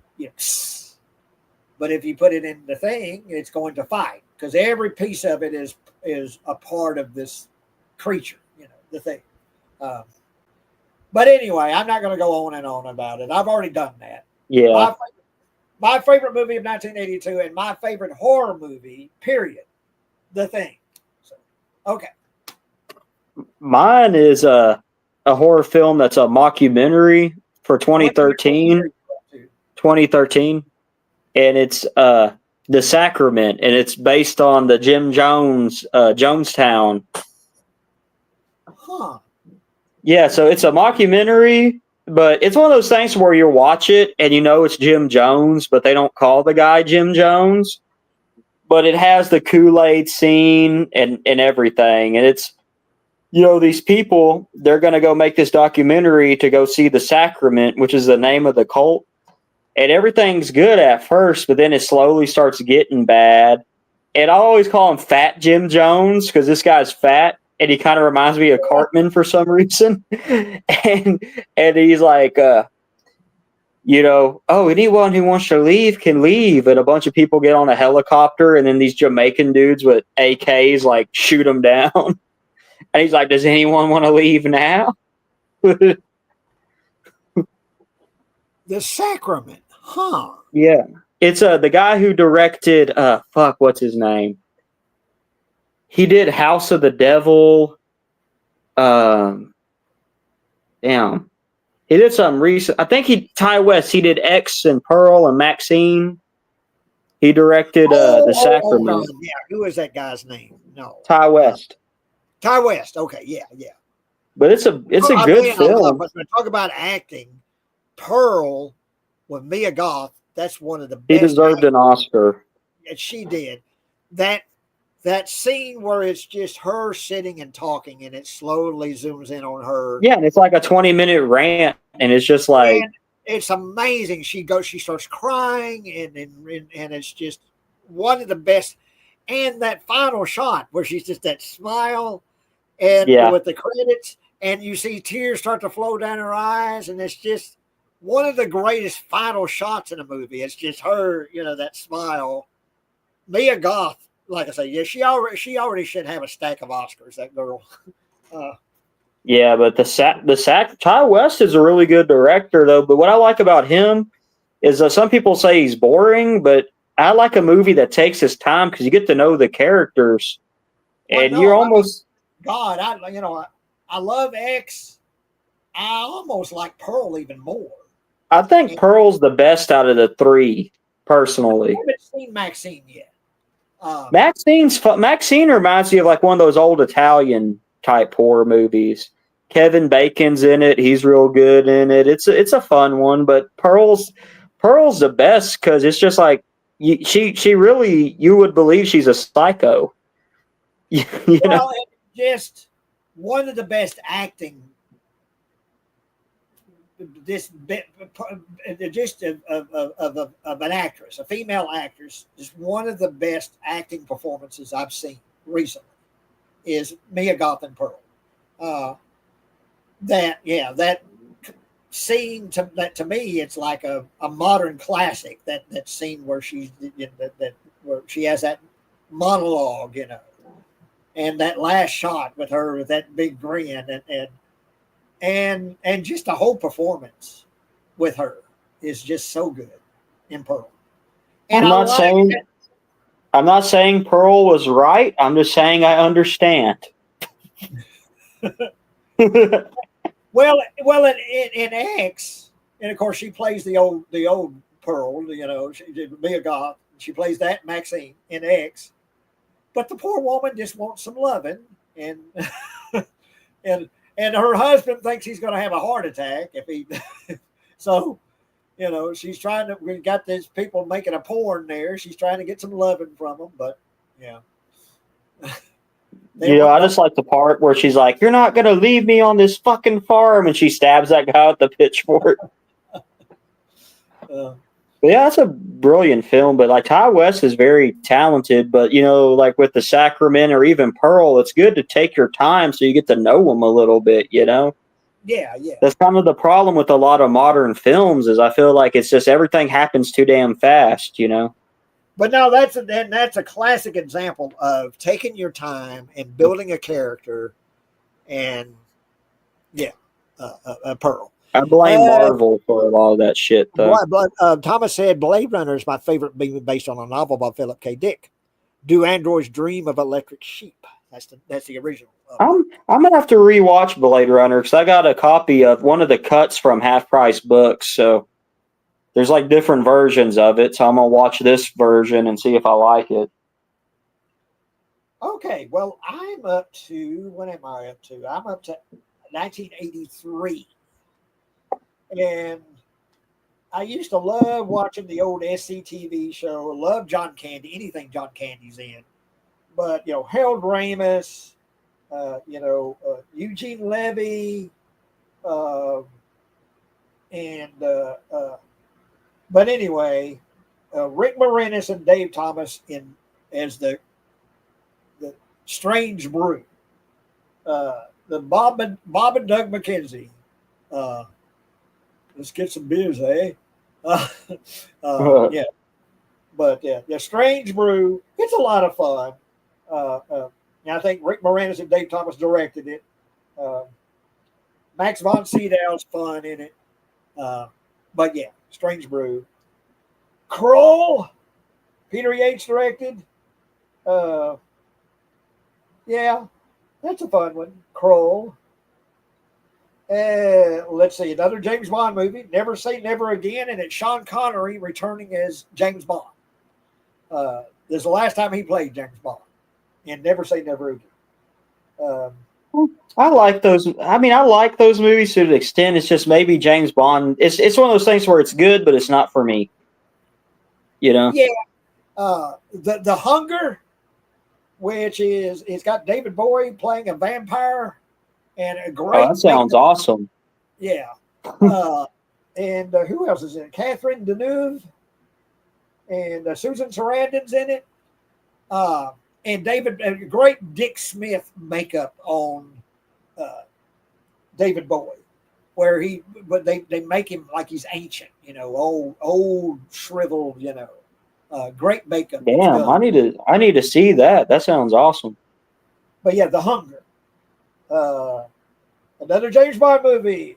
but if you put it in the thing, it's going to fight, because every piece of it is a part of this creature, the thing. But anyway, I'm not going to go on and on about it. I've already done that. Yeah. My favorite movie of 1982 and my favorite horror movie, period, The Thing. So, okay. Mine is a horror film that's a mockumentary for 2013. 2013. And it's The Sacrament, and it's based on the Jim Jones, Jonestown. Huh. Yeah, so it's a mockumentary, but it's one of those things where you watch it and it's Jim Jones, but they don't call the guy Jim Jones. But it has the Kool-Aid scene and everything. And it's, these people, they're going to go make this documentary to go see The Sacrament, which is the name of the cult. And everything's good at first, but then it slowly starts getting bad. And I always call him Fat Jim Jones, because this guy's fat, and he kind of reminds me of Cartman for some reason. and he's like, anyone who wants to leave can leave. And a bunch of people get on a helicopter, and then these Jamaican dudes with AKs like shoot them down. And he's like, does anyone want to leave now? The Sacrament, huh? Yeah, it's the guy who directed what's his name? He did House of the Devil. Damn, he did something recent. I think Ty West. He did X and Pearl and Maxine. He directed The Sacrament. Yeah, who is that guy's name? No, Ty West. Ty West. Okay, yeah. But it's a good film. When I talk about acting, Pearl with Mia Goth, that's one of the best. He deserved an Oscar. And she did. That scene where it's just her sitting and talking, and it slowly zooms in on her. Yeah, and it's like a 20-minute rant, and it's just like, and it's amazing. She starts crying, and it's just one of the best. And that final shot where she's just that smile, and with the credits, and you see tears start to flow down her eyes, and it's just one of the greatest final shots in a movie. It's just her, that smile. Mia Goth, like I say, she already should have a stack of Oscars. That girl. Yeah, but Ty West is a really good director, though. But what I like about him is some people say he's boring, but I like a movie that takes his time, because you get to know the characters, and you're almost. I love X. I almost like Pearl even more. I think Pearl's the best out of the three, personally. I haven't seen Maxine yet. Maxine reminds me of like one of those old Italian type horror movies. Kevin Bacon's in it; he's real good in it. It's a fun one, but Pearl's the best, because it's just like she really, you would believe she's a psycho. Just one of the best acting. Of an actress, a female actress, just one of the best acting performances I've seen recently is Mia Goth in Pearl. That scene to me, it's like a modern classic. That scene where where she has that monologue, and that last shot with her with that big grin, and just the whole performance with her is just so good in Pearl. And I'm not saying Pearl was right. I'm just saying I understand. well, in X, and of course she plays the old Pearl. You know, she did Mia Goth. She plays that Maxine in X. But the poor woman just wants some loving, and and her husband thinks he's going to have a heart attack if he. So, you know, she's trying to. We got these people making a porn there. She's trying to get some loving from them, but yeah. I just like the part where she's like, "You're not going to leave me on this fucking farm," and she stabs that guy with the pitchfork. Yeah, that's a brilliant film. But like Ty West is very talented. But like with the Sacrament or even Pearl, it's good to take your time so you get to know them a little bit. Yeah. That's kind of the problem with a lot of modern films. Is I feel like it's just everything happens too damn fast. But no, that's a classic example of taking your time and building a character, and Pearl. I blame Marvel for a lot of that shit, though. Thomas said Blade Runner is my favorite, being based on a novel by Philip K. Dick. Do Androids Dream of Electric Sheep? That's the original. I'm gonna have to rewatch Blade Runner because I got a copy of one of the cuts from Half Price Books. So there's like different versions of it. So I'm gonna watch this version and see if I like it. Okay, well, I'm up to what am I up to? I'm up to 1983. And I used to love watching the old SCTV show. Love John Candy, anything John Candy's in. But Harold Ramis, Eugene Levy, but anyway, Rick Moranis and Dave Thomas as the Strange Brew. The Bob and Doug McKenzie. Let's get some beers, eh? Yeah. But the Strange Brew, it's a lot of fun. I think Rick Moranis and Dave Thomas directed it. Max von Sydow's fun in it. But yeah, Strange Brew. Kroll, Peter Yates directed. Yeah, that's a fun one. Kroll. Let's see, another James Bond movie, Never Say Never Again, and it's Sean Connery returning as James Bond. This is the last time he played James Bond, and Never Say Never Again. I like those. I mean, I like those movies to an extent. It's just maybe James Bond. It's one of those things where it's good, but it's not for me. Yeah. The Hunger, which is it's got David Bowie playing a vampire. And a great. Oh, that sounds awesome. Yeah. And who else is in it? Catherine Deneuve and Susan Sarandon's in it. And great Dick Smith makeup on David Bowie, but they make him like he's ancient, old shriveled, great makeup. Damn, I need to see that. That sounds awesome. But yeah, The Hunger. Another James Bond movie,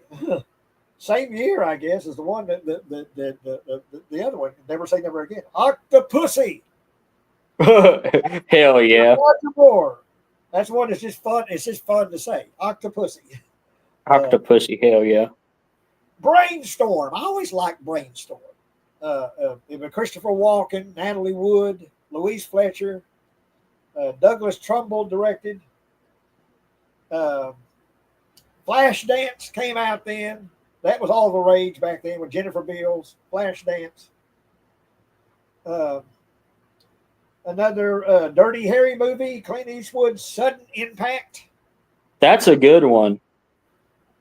same year, I guess, is the one that the other one, Never Say Never Again. Octopussy. Hell yeah. More. That's one that's just fun. It's just fun to say. Octopussy. Octopussy, hell yeah. Brainstorm. I always liked Brainstorm. Christopher Walken, Natalie Wood, Louise Fletcher, Douglas Trumbull directed. Flashdance came out then. That was all the rage back then with Jennifer Beals. Flashdance. Another Dirty Harry movie, Clint Eastwood's Sudden Impact. That's a good one.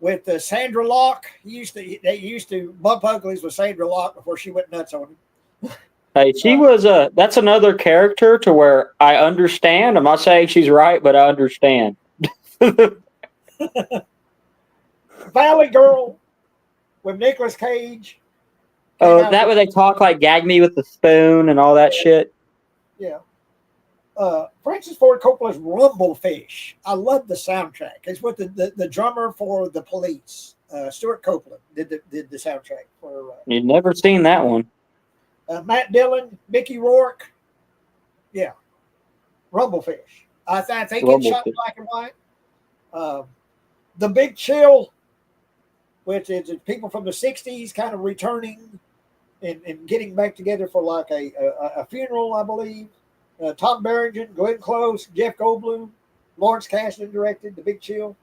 With Sandra Locke. They used to bump uglies with Sandra Locke before she went nuts on him. Hey, she was that's another character to where I understand. I'm not saying she's right, but I understand. Valley Girl with Nicolas Cage. Oh, that where they talk like gag me with the spoon and all that shit? Yeah. Francis Ford Coppola's Rumblefish. I love the soundtrack. It's what the drummer for the Police, Stuart Copeland, did the soundtrack for. You've never seen that one. Matt Dillon, Mickey Rourke. Yeah, Rumblefish. I think it's shot in Rumblefish. black and white. The Big Chill, which is people from the '60s kind of returning and getting back together for like a funeral, I believe. Tom Berenger, Glenn Close, Jeff Goldblum, Lawrence Kasdan directed The Big Chill.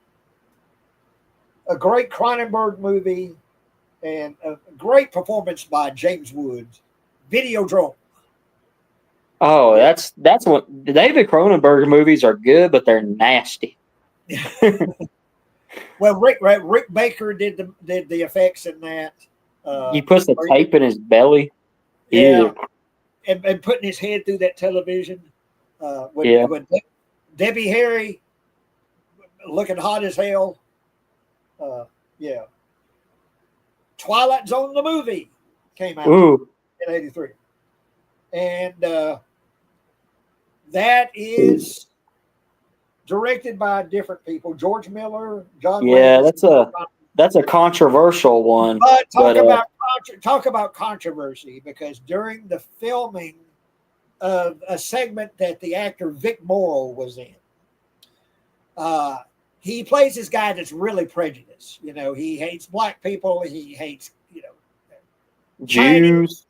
A great Cronenberg movie, and a great performance by James Woods. Videodrome. Oh, that's what the David Cronenberg movies are good, but they're nasty. Well, Rick Baker did the effects in that. He puts the tape in his belly. Yeah. And putting his head through that television. With Debbie Harry looking hot as hell. Yeah. Twilight Zone, the movie, came out in '83. And that is directed by different people. George Miller, John Landis. That's a controversial one. But talk about controversy, because during the filming of a segment that the actor Vic Morrow was in, he plays this guy that's really prejudiced. You know, he hates black people. He hates, Jews,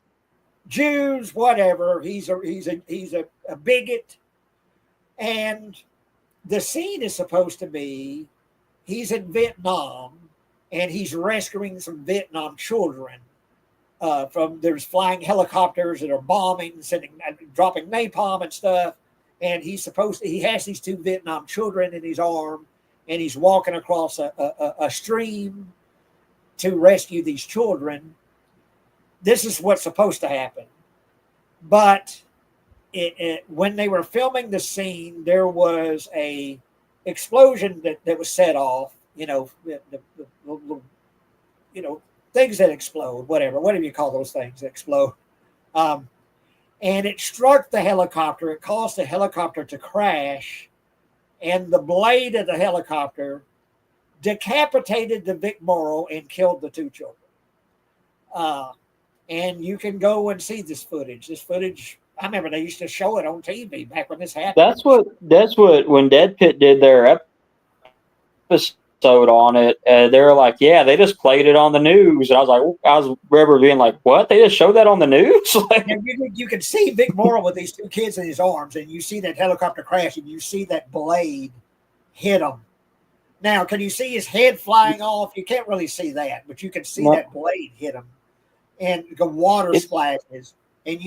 whatever. He's a bigot. And the scene is supposed to be he's in Vietnam and he's rescuing some Vietnam children from there's flying helicopters that are bombing, dropping napalm and stuff. And he has these two Vietnam children in his arm, and he's walking across a stream to rescue these children. This is what's supposed to happen. But when they were filming the scene, there was a explosion that was set off. Things that explode, whatever you call those things that explode. And it struck the helicopter. It caused the helicopter to crash, and the blade of the helicopter decapitated the Vic Morrow and killed the two children. And you can go and see this footage. I remember they used to show it on TV back when this happened. That's what when Dead Pit did their episode on it, they were like, yeah, they just played it on the news. And I was remember being like, what? They just showed that on the news? You can see Vic Morrow with these two kids in his arms, and you see that helicopter crash, and you see that blade hit him. Now, can you see his head flying off? You can't really see that, but you can see that blade hit him, and the water splashes, and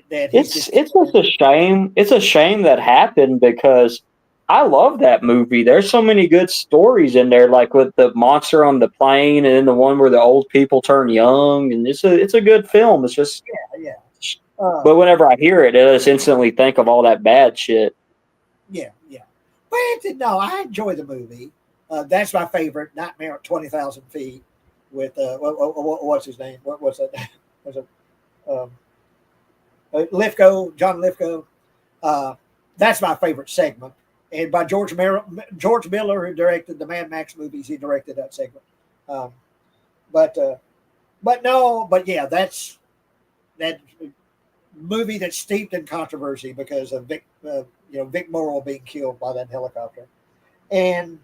that it's just a shame. It's a shame that happened, because I love that movie. There's so many good stories in there, like with the monster on the plane, and then the one where the old people turn young, and it's a good film. It's just but whenever I hear it, I just instantly think of all that bad shit. Yeah. But no, I enjoy the movie. That's my favorite, Nightmare at 20,000 Feet, with what's his name? What's that? Was it Lithgow, John Lithgow. That's my favorite segment. And by George Miller, who directed the Mad Max movies, he directed that segment. But yeah, that's that movie that's steeped in controversy because of Vic Morrow being killed by that helicopter. And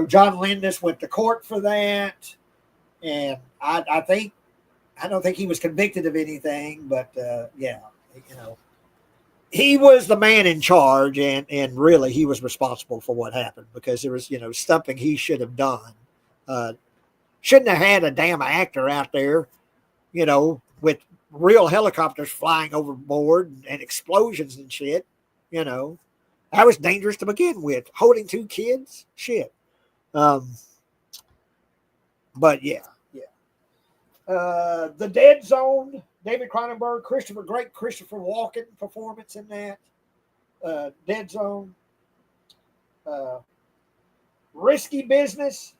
John Landis went to court for that, and I don't think he was convicted of anything, but he was the man in charge, and really he was responsible for what happened, because there was something he should have done. Shouldn't have had a damn actor out there, with real helicopters flying overboard and explosions and shit. That was dangerous to begin with. Holding two kids, shit. But yeah. The Dead Zone, David Cronenberg, Christopher Walken performance in that. Dead Zone. Risky Business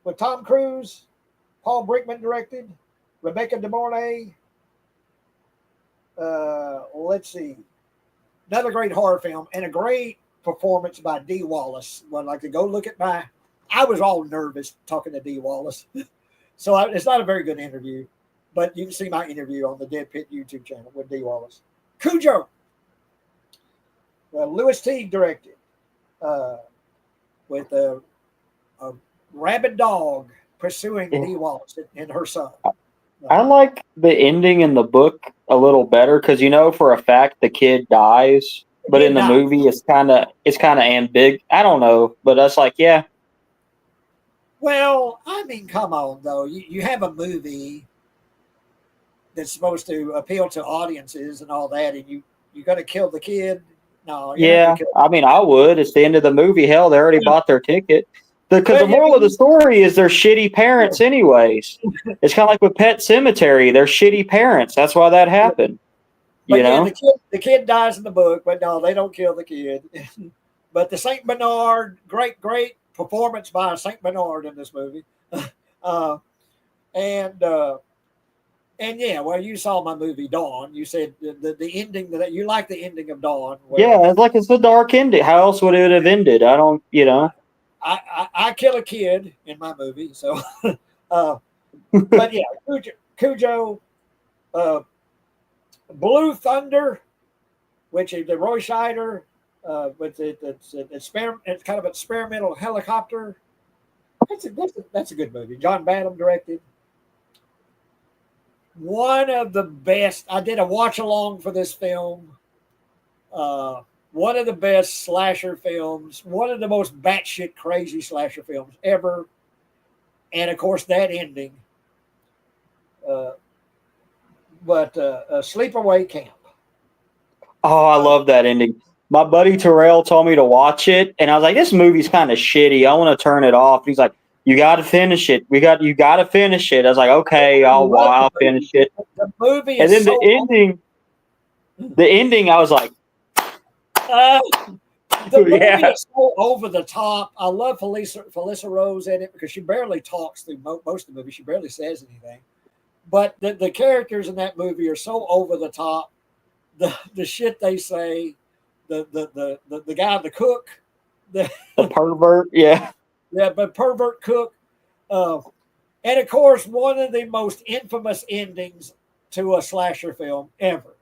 with Tom Cruise, Paul Brickman directed, Rebecca De Mornay. Let's see. Another great horror film and a great performance by Dee Wallace. I'd like to go look at I was all nervous talking to Dee Wallace. So it's not a very good interview, but you can see my interview on the Dead Pit YouTube channel with Dee Wallace. Cujo. Well, Louis Teague directed with a rabid dog pursuing Dee Wallace and her son. I like the ending in the book a little better because you know for a fact the kid dies, but in the movie it's kind of ambiguous. I don't know, but that's like, yeah. Well, I mean, come on though. You have a movie that's supposed to appeal to audiences and all that, and you got to kill the kid. No. Yeah, I mean, I would. It's the end of the movie. Hell, they already bought their ticket. Because the moral of the story is they're shitty parents anyways. It's kind of like with Pet Sematary. They're shitty parents. That's why that happened. But the kid dies in the book, but no, they don't kill the kid. But the Saint Bernard, great performance by Saint Bernard in this movie. And yeah, well, you saw my movie Dawn. You said the ending that you like the ending of Dawn. Yeah, it's a dark ending. How else would it have ended? I don't, I kill a kid in my movie, so. But yeah, Cujo, Blue Thunder, which is the Roy Scheider, but it's kind of an experimental helicopter. That's a good movie. John Badham directed. One of the best. I did a watch along for this film. One of the best slasher films. One of the most batshit crazy slasher films ever. And of course, that ending. But Sleepaway Camp. Oh, I love that ending. My buddy Terrell told me to watch it, and I was like, "This movie's kind of shitty. I want to turn it off." He's like, "You got to finish it. You got to finish it." I was like, "Okay, I'll finish it." The movie, and then the ending, I was like, the movie is so over the top. I love Felissa Rose in it because she barely talks through most of the movie. She barely says anything, but the characters in that movie are so over the top. The shit they say, the guy, the cook, the pervert, yeah, but pervert cook, and of course one of the most infamous endings to a slasher film ever.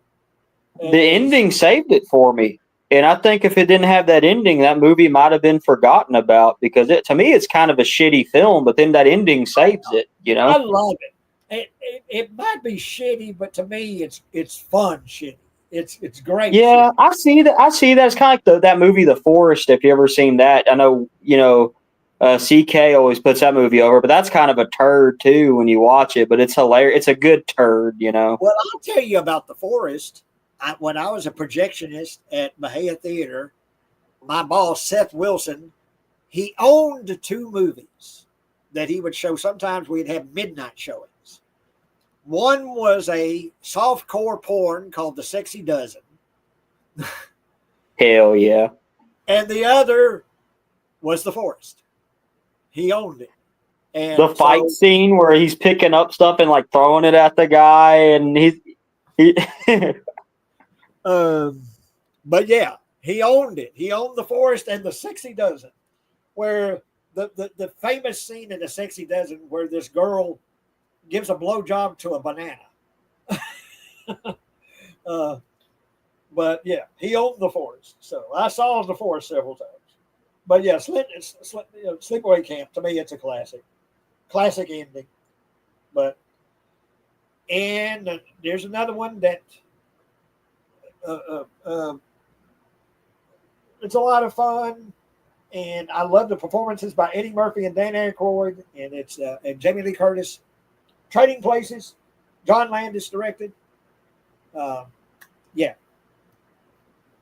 The ending saved it for me, and I think if it didn't have that ending, that movie might have been forgotten about because to me it's kind of a shitty film, but then that ending saves it. I love it. It might be shitty, but to me it's fun shitty. It's great. Yeah, shit. I see that. It's kind of like that movie, The Forest. If you ever seen that, I know CK always puts that movie over, but that's kind of a turd too when you watch it. But it's hilarious. It's a good turd, Well, I'll tell you about The Forest. When I was a projectionist at Bahia Theater, my boss Seth Wilson, he owned 2 movies that he would show. Sometimes we'd have midnight showings. One was a softcore porn called The Sexy Dozen. Hell yeah. And the other was The Forest. He owned it. And the fight scene where he's picking up stuff and like throwing it at the guy, and he but yeah, he owned it. He owned The Forest and The Sexy Dozen, where the famous scene in The Sexy Dozen where this girl gives a blowjob to a banana. But yeah, he owned The Forest. So I saw The Forest several times. But yeah, Sleepaway Camp, to me, it's a classic. Classic ending. And there's another one that it's a lot of fun. And I love the performances by Eddie Murphy and Dan Aykroyd. And it's and Jamie Lee Curtis. Trading Places, John Landis directed. Yeah,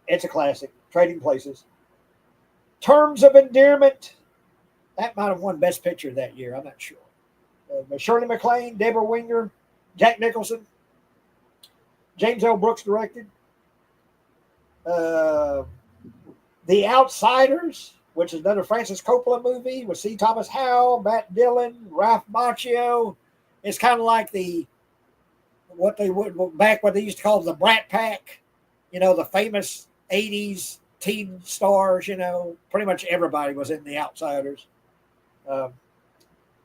it's a classic. Trading Places. Terms of Endearment. That might have won Best Picture that year. I'm not sure. Shirley MacLaine, Deborah Winger, Jack Nicholson. James L. Brooks directed. The Outsiders, which is another Francis Coppola movie with C. Thomas Howell, Matt Dillon, Ralph Macchio. It's kind of like what they would back what they used to call the Brat Pack, the famous '80s teen stars. Pretty much everybody was in The Outsiders.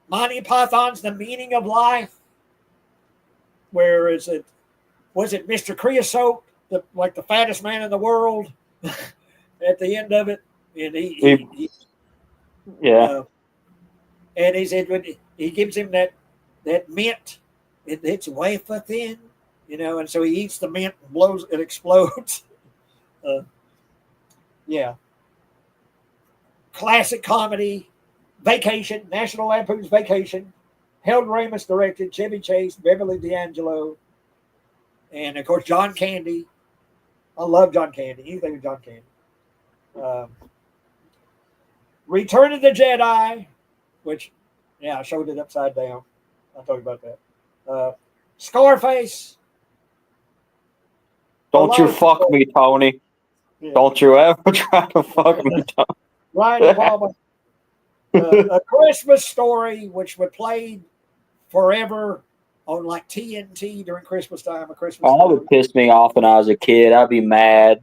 Monty Python's The Meaning of Life. Where is it? Was it Mr. Creosote, the fattest man in the world, at the end of it? And he yeah. And he said when he gives him that mint, it's wafer thin, and so he eats the mint and it explodes. Yeah. Classic comedy, Vacation, National Lampoon's Vacation, Harold Ramis directed, Chevy Chase, Beverly D'Angelo, and of course John Candy. I love John Candy. Anything with John Candy. Return of the Jedi, which, I showed it upside down. I told you about that. Scarface. Don't you fuck me, Tony. Yeah. Don't you ever try to fuck me, Tony. Ryan Palmer. A Christmas Story, which would play forever on like TNT during Christmas time. A Christmas Story. That would piss me off when I was a kid. I'd be mad.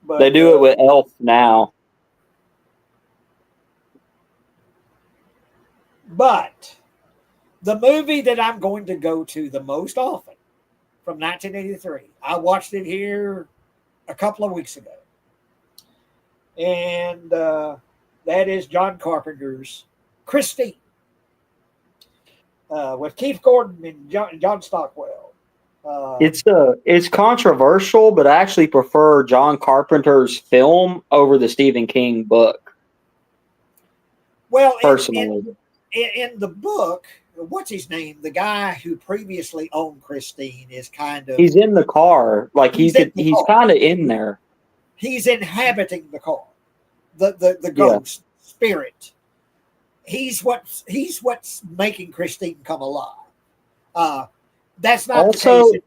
But, they do it with Elf now. But the movie that I'm going to go to the most often from 1983, I watched it here a couple of weeks ago. And that is John Carpenter's Christine with Keith Gordon and John Stockwell. It's controversial, but I actually prefer John Carpenter's film over the Stephen King book. Well, personally, in the book, what's his name? The guy who previously owned Christine is kind of. He's in the car, like he's kind of in there. He's inhabiting the car, the ghost spirit. He's what's making Christine come alive. That's not the case.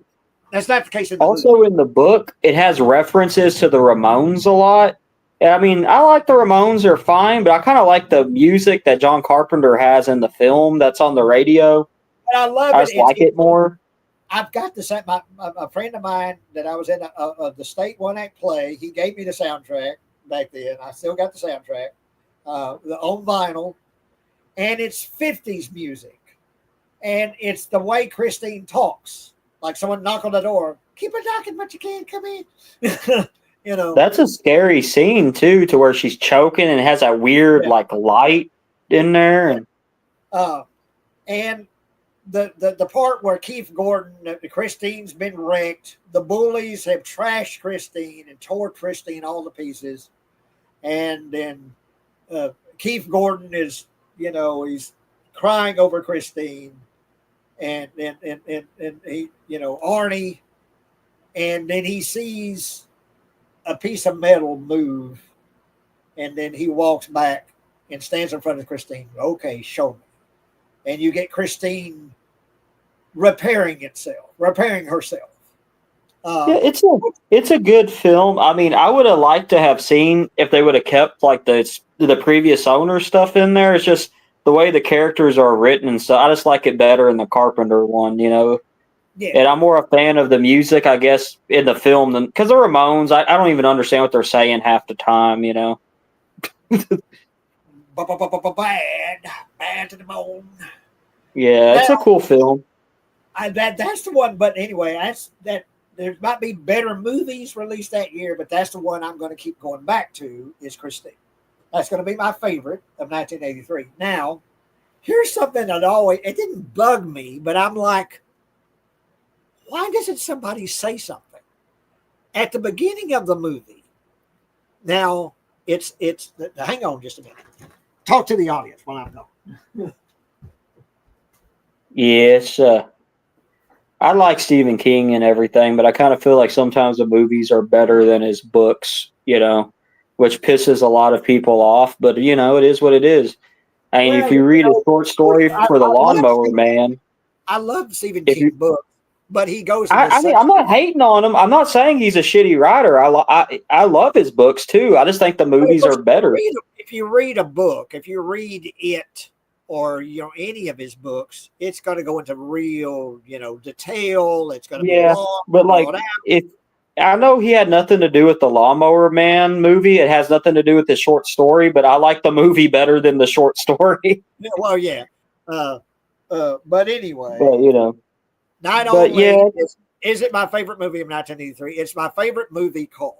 That's not the case in the movie. In the book, it has references to the Ramones a lot. I mean, I like the Ramones; they're fine, but I kind of like the music that John Carpenter has in the film that's on the radio. But I love it. I just like it more. I've got a friend of mine that I was in the state one-act play. He gave me the soundtrack back then. I still got the soundtrack, on vinyl, and it's 50s music. And it's the way Christine talks, like someone knock on the door. Keep it knocking, but you can't come in. That's a scary scene too, to where she's choking and has that weird like light in there. And the part where Keith Gordon, Christine's been wrecked. The bullies have trashed Christine and tore Christine all to pieces. And then Keith Gordon is, he's crying over Christine. And he, Arnie, and then he sees a piece of metal move, and then he walks back and stands in front of Christine. Okay, show me. And you get Christine repairing herself. It's a good film. I mean, I would have liked to have seen if they would have kept like the previous owner stuff in there. It's just the way the characters are written and stuff. I just like it better in the Carpenter one, Yeah. And I'm more a fan of the music, I guess, in the film than because the Ramones. I don't even understand what they're saying half the time, Bad to the bone. Yeah, it's a cool film. That's the one. But anyway, there might be better movies released that year, but that's the one I'm going to keep going back to. Is Christine. That's going to be my favorite of 1983. Now, here's something it didn't bug me, but I'm like, why doesn't somebody say something at the beginning of the movie? Now it's hang on just a minute. Talk to the audience while I'm gone. Yes, I like Stephen King and everything, but I kind of feel like sometimes the movies are better than his books, which pisses a lot of people off. But it is what it is. I mean, if you read a short story for the Lawnmower Man, I love Stephen King's book. But he goes. I mean, I'm not hating on him. I'm not saying he's a shitty writer. I love his books too. I just think the movies are better. If you read a book, if you read it or any of his books, it's going to go into real detail. It's going to be Yeah, long, but like, drawn out. if I know he had nothing to do with the Lawnmower Man movie, it has nothing to do with the short story. But I like the movie better than the short story. Yeah, well, yeah. But anyway, But Night but on yeah, Leave is it my favorite movie of 1983? It's my favorite movie car.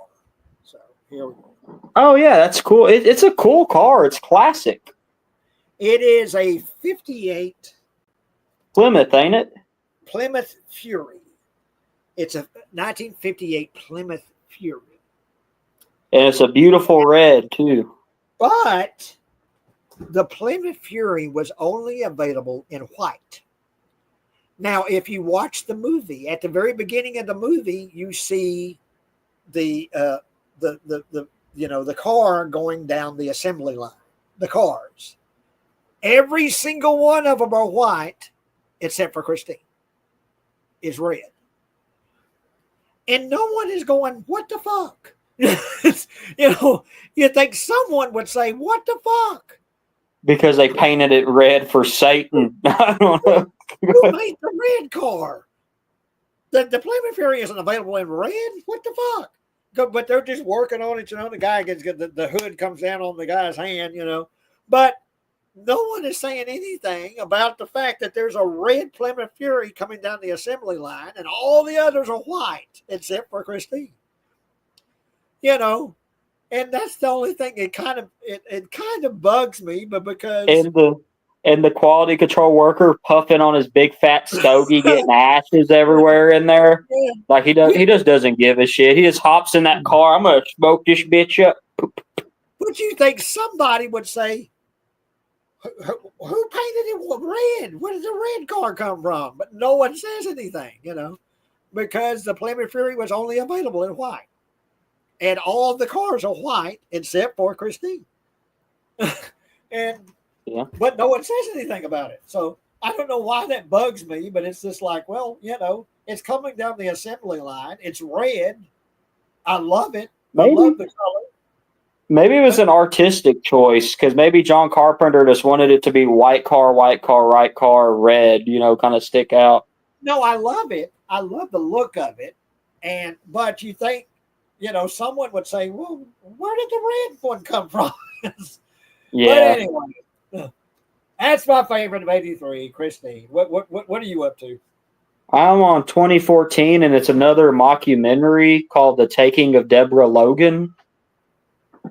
So here we go. oh yeah, that's cool. It's a cool car. It's classic. It is a 58 Plymouth, ain't it? Plymouth Fury. It's a 1958 Plymouth Fury. And it's a beautiful red too. But the Plymouth Fury was only available in white. Now, if you watch the movie, at the very beginning of the movie, you see the car going down the assembly line. The cars, every single one of them are white, except for Christine, is red, and no one is going, "What the fuck?" You think someone would say, "What the fuck?" Because they painted it red for Satan. I don't know. Who made the red car? The Plymouth Fury isn't available in red. What the fuck? But they're just working on it. The guy gets the hood comes down on the guy's hand. But no one is saying anything about the fact that there's a red Plymouth Fury coming down the assembly line, and all the others are white except for Christine. And that's the only thing. It kind of bugs me, but because and the quality control worker puffing on his big fat stogie, getting ashes everywhere in there. Yeah. Like he just doesn't give a shit. He just hops in that car. I'm gonna smoke this bitch up. But you think somebody would say, who painted it red? Where did the red car come from? But no one says anything, because the Plymouth Fury was only available in white. And all of the cars are white except for Christine. But no one says anything about it. So I don't know why that bugs me, but it's just like, well, it's coming down the assembly line. It's red. I love it. I love the color. Maybe it was an artistic choice because maybe John Carpenter just wanted it to be white car, red, kind of stick out. No, I love it. I love the look of it. But you think, someone would say, well, where did the red one come from? Yeah. But anyway, that's my favorite of 83, Christine. What are you up to? I'm on 2014, and it's another mockumentary called The Taking of Deborah Logan.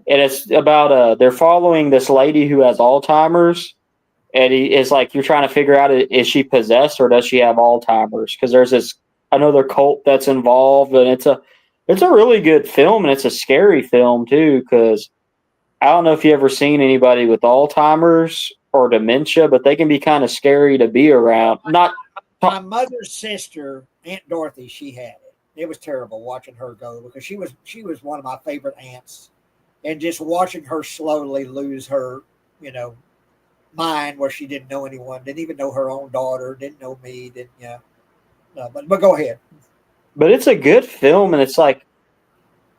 And it's about they're following this lady who has Alzheimer's, and it's like you're trying to figure out, is she possessed or does she have Alzheimer's? Because there's another cult that's involved, and it's a really good film, and it's a scary film too. Because I don't know if you ever seen anybody with Alzheimer's or dementia, but they can be kind of scary to be around. My mother's sister, Aunt Dorothy, she had it. It was terrible watching her go because she was one of my favorite aunts. And just watching her slowly lose her, mind where she didn't know anyone, didn't even know her own daughter, didn't know me, but go ahead. But it's a good film, and it's like,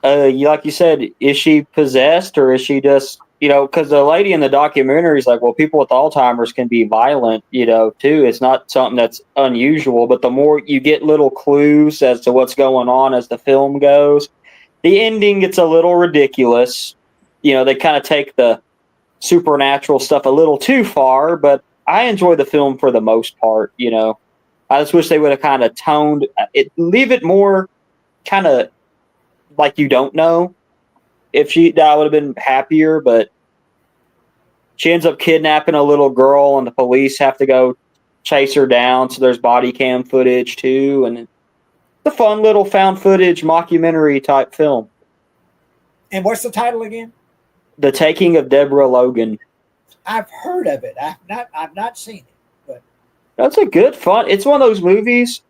like you said, is she possessed or is she just, because the lady in the documentary is like, well, people with Alzheimer's can be violent, too. It's not something that's unusual, but the more you get little clues as to what's going on as the film goes, the ending gets a little ridiculous. They kind of take the supernatural stuff a little too far, but I enjoy the film for the most part. I just wish they would have kind of toned it, leave it more kind of like you don't know. If I would have been happier, but she ends up kidnapping a little girl, and the police have to go chase her down. So there's body cam footage too, and it's a fun little found footage mockumentary type film. And what's the title again? The Taking of Deborah Logan. I've heard of it. I've not seen it, but that's a good fun. It's one of those movies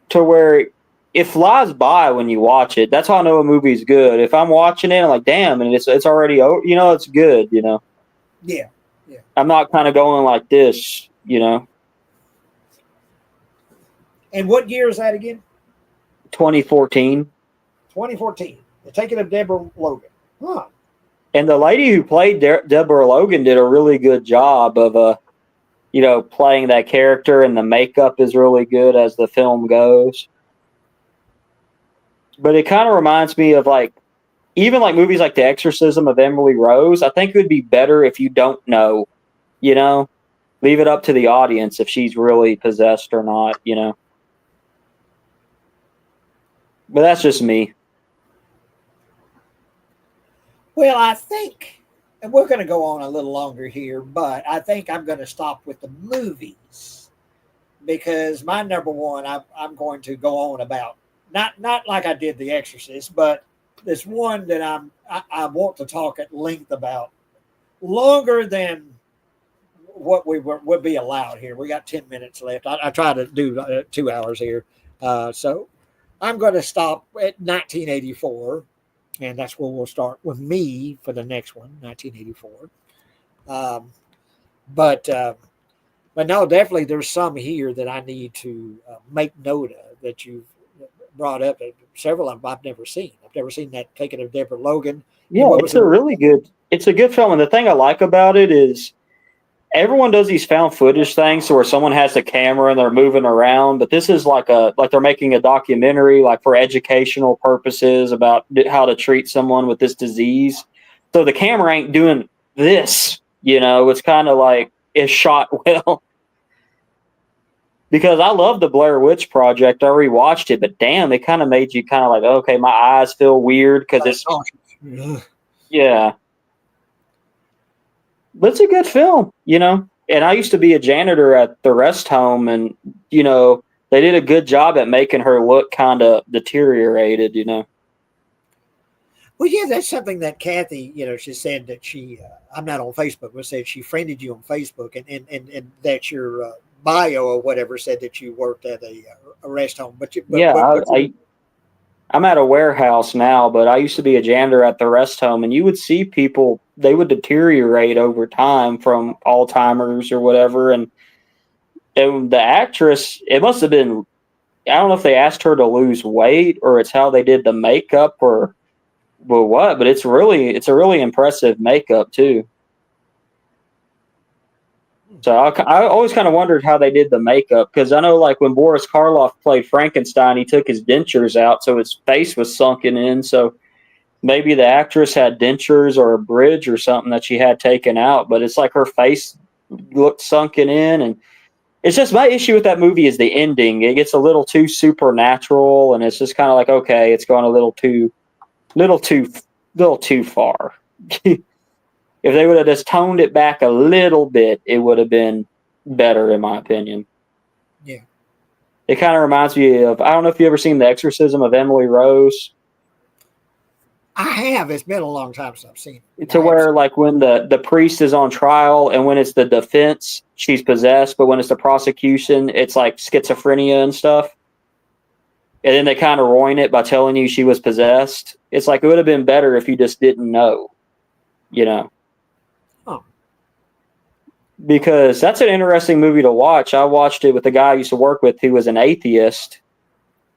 to where it flies by when you watch it. That's how I know a movie's good. If I'm watching it, I'm like, damn, and it's already over. It's good. Yeah. I'm not kind of going like this. And what year is that again? 2014. 2014. The Taking of Deborah Logan. And the lady who played Deborah Logan did a really good job of playing that character, and the makeup is really good as the film goes. But it kind of reminds me of even movies like The Exorcism of Emily Rose. I think it would be better if you don't know, leave it up to the audience if she's really possessed or not, But that's just me. Well, I think, and we're going to go on a little longer here, but I think I'm going to stop with the movies because my number one, I'm going to go on about not like I did The Exorcist, but this one that I want to talk at length about, longer than what would be allowed here. We got 10 minutes left. I try to do 2 hours here, so I'm going to stop at 1984. And that's where we'll start with me for the next one, 1984. But no, definitely there's some here that I need to make note of that you've brought up. Several of them I've never seen. I've never seen that Taking of Deborah Logan. Yeah, it's a good film. And the thing I like about it is everyone does these found footage things where someone has the camera and they're moving around, but this is like they're making a documentary for educational purposes about how to treat someone with this disease. So the camera ain't doing this, it's kind of it's shot well. Because I love the Blair Witch Project. I rewatched it, but damn, it kind of made you kind of okay, my eyes feel weird because it's yeah. But it's a good film, And I used to be a janitor at the rest home, and they did a good job at making her look kind of deteriorated, Well, yeah, that's something that Kathy, she said that I'm not on Facebook, but said she friended you on Facebook, and that your bio or whatever said that you worked at a rest home. I'm at a warehouse now, but I used to be a janitor at the rest home, and you would see people, they would deteriorate over time from Alzheimer's or whatever. And the actress, it must have been, I don't know if they asked her to lose weight or it's how they did the makeup or what, but it's a really impressive makeup too. So I always kind of wondered how they did the makeup, because I know when Boris Karloff played Frankenstein, he took his dentures out, so his face was sunken in. So maybe the actress had dentures or a bridge or something that she had taken out, but it's her face looked sunken in. And it's just my issue with that movie is the ending. It gets a little too supernatural, and it's just kind of okay, it's going a little too far. If they would have just toned it back a little bit, it would have been better, in my opinion. Yeah. It kind of reminds me of, I don't know if you've ever seen The Exorcism of Emily Rose. I have. It's been a long time since I've seen it. To where, when the priest is on trial, and when it's the defense, she's possessed, but when it's the prosecution, it's schizophrenia and stuff. And then they kind of ruin it by telling you she was possessed. It's it would have been better if you just didn't know, Oh. Because that's an interesting movie to watch. I watched it with a guy I used to work with who was an atheist.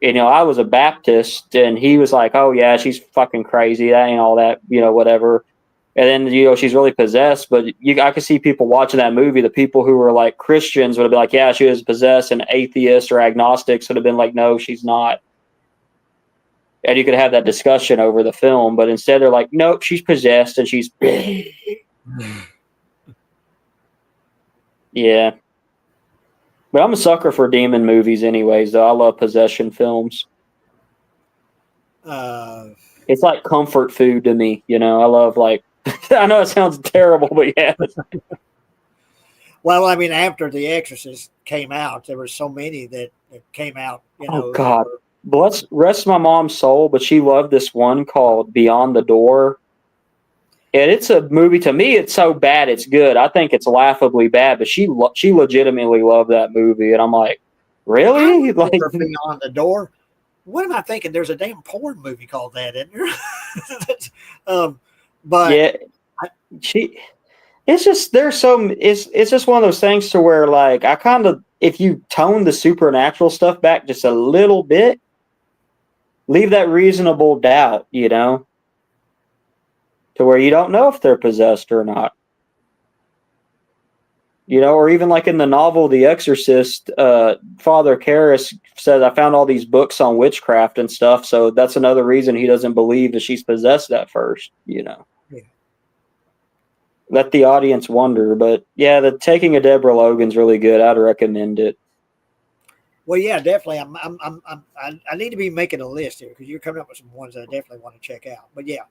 And, I was a Baptist, and he was like, oh, yeah, she's fucking crazy. That ain't all that, whatever. And then, she's really possessed. But I could see people watching that movie. The people who were Christians would have been like, yeah, she was possessed. And atheists or agnostics would have been like, no, she's not. And you could have that discussion over the film. But instead, they're like, nope, she's possessed, and she's... Yeah. But I'm a sucker for demon movies anyways, though. I love possession films. It's like comfort food to me, I love I know it sounds terrible, but yeah. Well, I mean, after The Exorcist came out, there were so many that came out, Oh, God. Bless rest my mom's soul, but she loved this one called Beyond the Door. And it's a movie, to me, it's so bad it's good. I think it's laughably bad, but she legitimately loved that movie. And I'm like, really? Beyond the Door? What am I thinking? There's a damn porn movie called that, isn't there? But yeah, it's just, it's just one of those things to where I kind of, if you tone the supernatural stuff back just a little bit, leave that reasonable doubt, to where you don't know if they're possessed or not. You know, or even like in the novel The Exorcist, Father Karras says, I found all these books on witchcraft and stuff, so that's another reason he doesn't believe that she's possessed at first, you know. Yeah. Let the audience wonder. But yeah, the Taking of Deborah Logan's really good. I'd recommend it. Well, yeah, definitely. I need to be making a list here because you're coming up with some ones that I definitely want to check out. But yeah,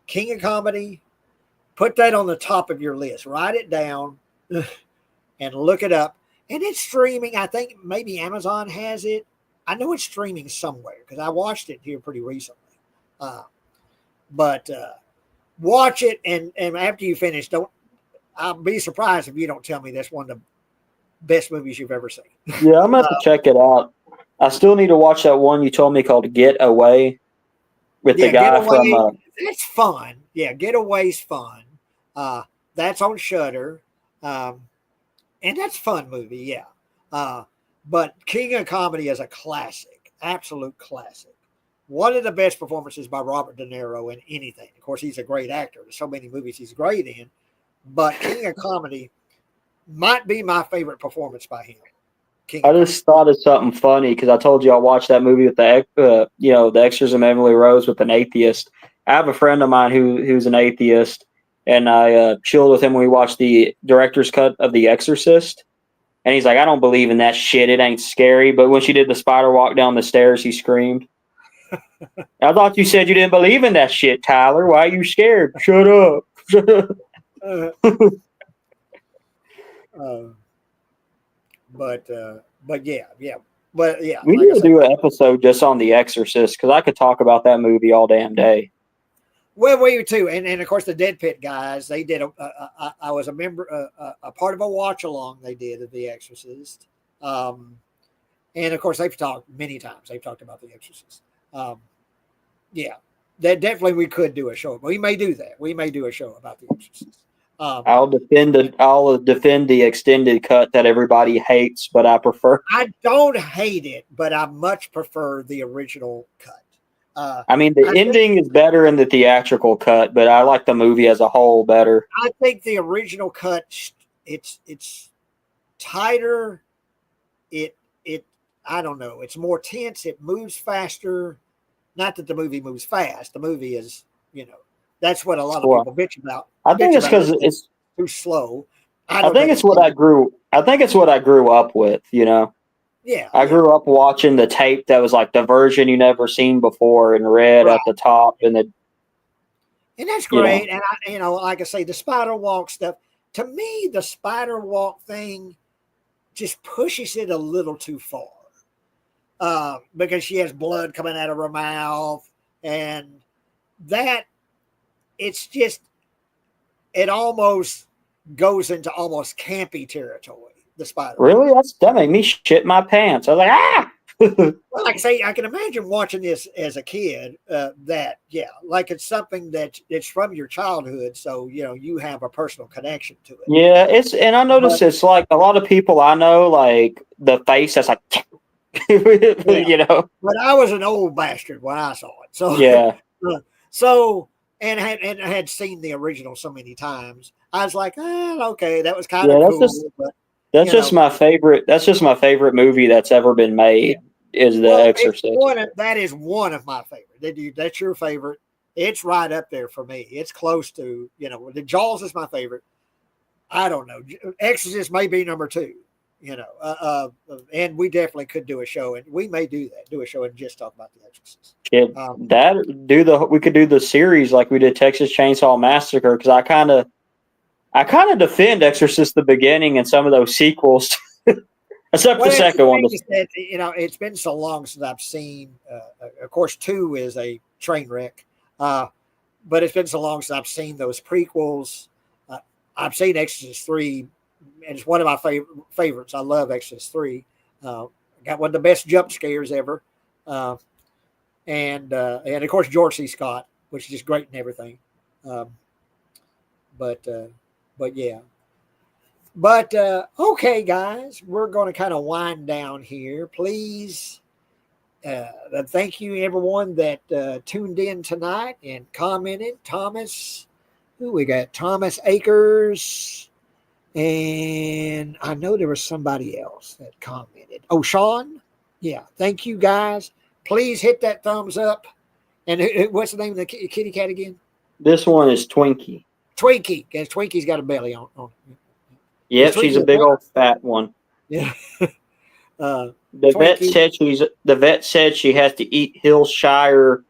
King of Comedy, put that on the top of your list. Write it down and look it up. And it's streaming. I think maybe Amazon has it. I know it's streaming somewhere because I watched it here pretty recently. But watch it, and after you finish, I'll be surprised if you don't tell me that's one of the best movies you've ever seen. Yeah, I'm going to check it out. I still need to watch that one you told me called Get Away with the guy from... It's fun. Yeah, Getaway's fun. That's on Shudder. And that's a fun movie, yeah. But King of Comedy is a classic, absolute classic. One of the best performances by Robert De Niro in anything. Of course, he's a great actor. There's so many movies he's great in. But King of Comedy might be my favorite performance by him. I just thought of something funny because I told you I watched that movie with the Exorcism of Emily Rose with an atheist. I have a friend of mine who's an atheist, and I chilled with him when we watched the director's cut of The Exorcist. And he's like, I don't believe in that shit. It ain't scary. But when she did the spider walk down the stairs, he screamed. I thought you said you didn't believe in that shit, Tyler. Why are you scared? Shut up. But yeah. We need to do an episode just on The Exorcist because I could talk about that movie all damn day. Well, we too, and of course the Dead Pit guys. They did. I was a member, a part of a watch along they did of The Exorcist, and of course they've talked many times. They've talked about The Exorcist. Yeah, that definitely we could do a show. We may do that. We may do a show about The Exorcist. I'll defend the extended cut that everybody hates, but I prefer. I don't hate it, but I much prefer the original cut. I mean, the ending is better in the theatrical cut, but I like the movie as a whole better. I think the original cut, it's tighter. I don't know. It's more tense. It moves faster. Not that the movie moves fast. The movie is, that's what a lot of people bitch about. I think it's because it's too slow. I think it's what I grew up with, Yeah. I grew up watching the tape that was like the version you never seen before in red at the top, and that's great. And like I say, the spider walk stuff, to me, the spider walk thing just pushes it a little too far. Because she has blood coming out of her mouth, and that it almost goes into almost campy territory. The spider. Really? That made me shit my pants. I was like, ah! Well, like I say, I can imagine watching this as a kid. Like it's something it's from your childhood, so you have a personal connection to it. Yeah, and I noticed it's like a lot of people I know, like the face that's like, But I was an old bastard when I saw it, so yeah. And I had seen the original so many times, I was like, okay, that was kind of cool. That's just my favorite. That's just my favorite movie that's ever been made. Is The Exorcist. That is one of my favorite. That's your favorite. It's right up there for me. It's close to the Jaws is my favorite. I don't know. Exorcist may be number 2. And we definitely could do a show, and we may do that. Do a show and just talk about The Exorcist. Yeah, we could do the series like we did Texas Chainsaw Massacre because I kind of defend Exorcist the beginning and some of those sequels, except the second one. It's been so long since I've seen. Of course, 2 is a train wreck, but it's been so long since I've seen those prequels. I've seen Exorcist 3, and it's one of my favorites. I love Exorcist 3. Got one of the best jump scares ever, and of course George C. Scott, which is just great and everything. But yeah. But okay, guys, we're going to kind of wind down here. Please, thank you everyone that tuned in tonight and commented. Thomas, who we got? Thomas Akers, And I know there was somebody else that commented. Oh, Sean. Yeah. Thank you guys. Please hit that thumbs up. And what's the name of the kitty cat again? This one is Twinkie. Twinkie. Because Twinkie's got a belly on. Yep, she's a big old fat one. Yeah. The vet said she has to eat Hillshire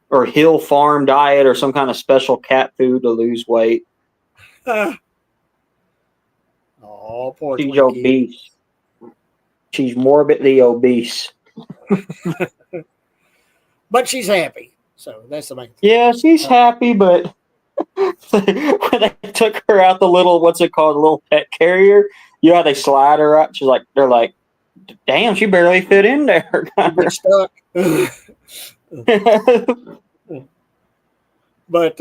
or Hill Farm diet or some kind of special cat food to lose weight. Oh, poor She's Twinkie. obese. She's morbidly obese. But she's happy. So that's the main thing. Yeah, she's happy, but when they took her out the little, what's it called, the little pet carrier, you know how they slide her out? They're like, damn, she barely fit in there. Get stuck. But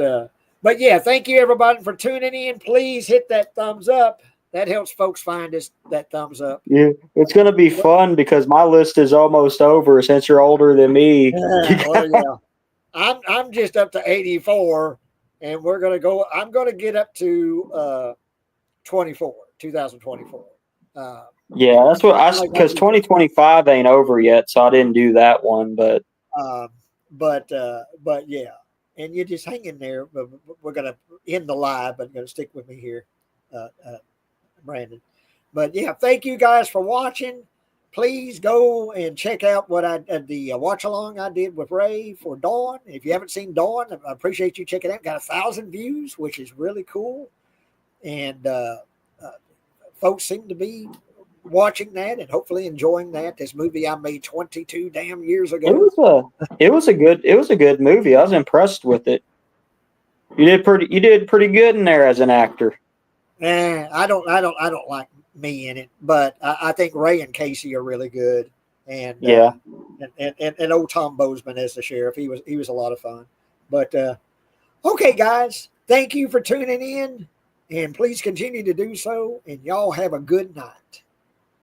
yeah, thank you everybody for tuning in. Please hit that thumbs up. That helps folks find us. That thumbs up. Yeah, it's gonna be fun because my list is almost over since you're older than me. Yeah. I'm just up to 84, and we're gonna go. I'm gonna get up to 2024. Yeah, that's what because 2025 ain't over yet, so I didn't do that one. But yeah, and you just hang in there. But we're gonna end the live, but you're gonna stick with me here, Brandon. But yeah, thank you guys for watching. Please go and check out what the watch along I did with Ray for Dawn. If you haven't seen Dawn, I appreciate you checking it out. Got 1,000 views, which is really cool, and folks seem to be watching that and hopefully enjoying that. This movie I made 22 damn years ago. It was a good movie. I was impressed with it. You did pretty good in there as an actor. I don't like me in it, but I think Ray and Casey are really good. And yeah, and old Tom Bozeman as the sheriff, he was a lot of fun. But okay, guys, thank you for tuning in, and please continue to do so. And y'all have a good night.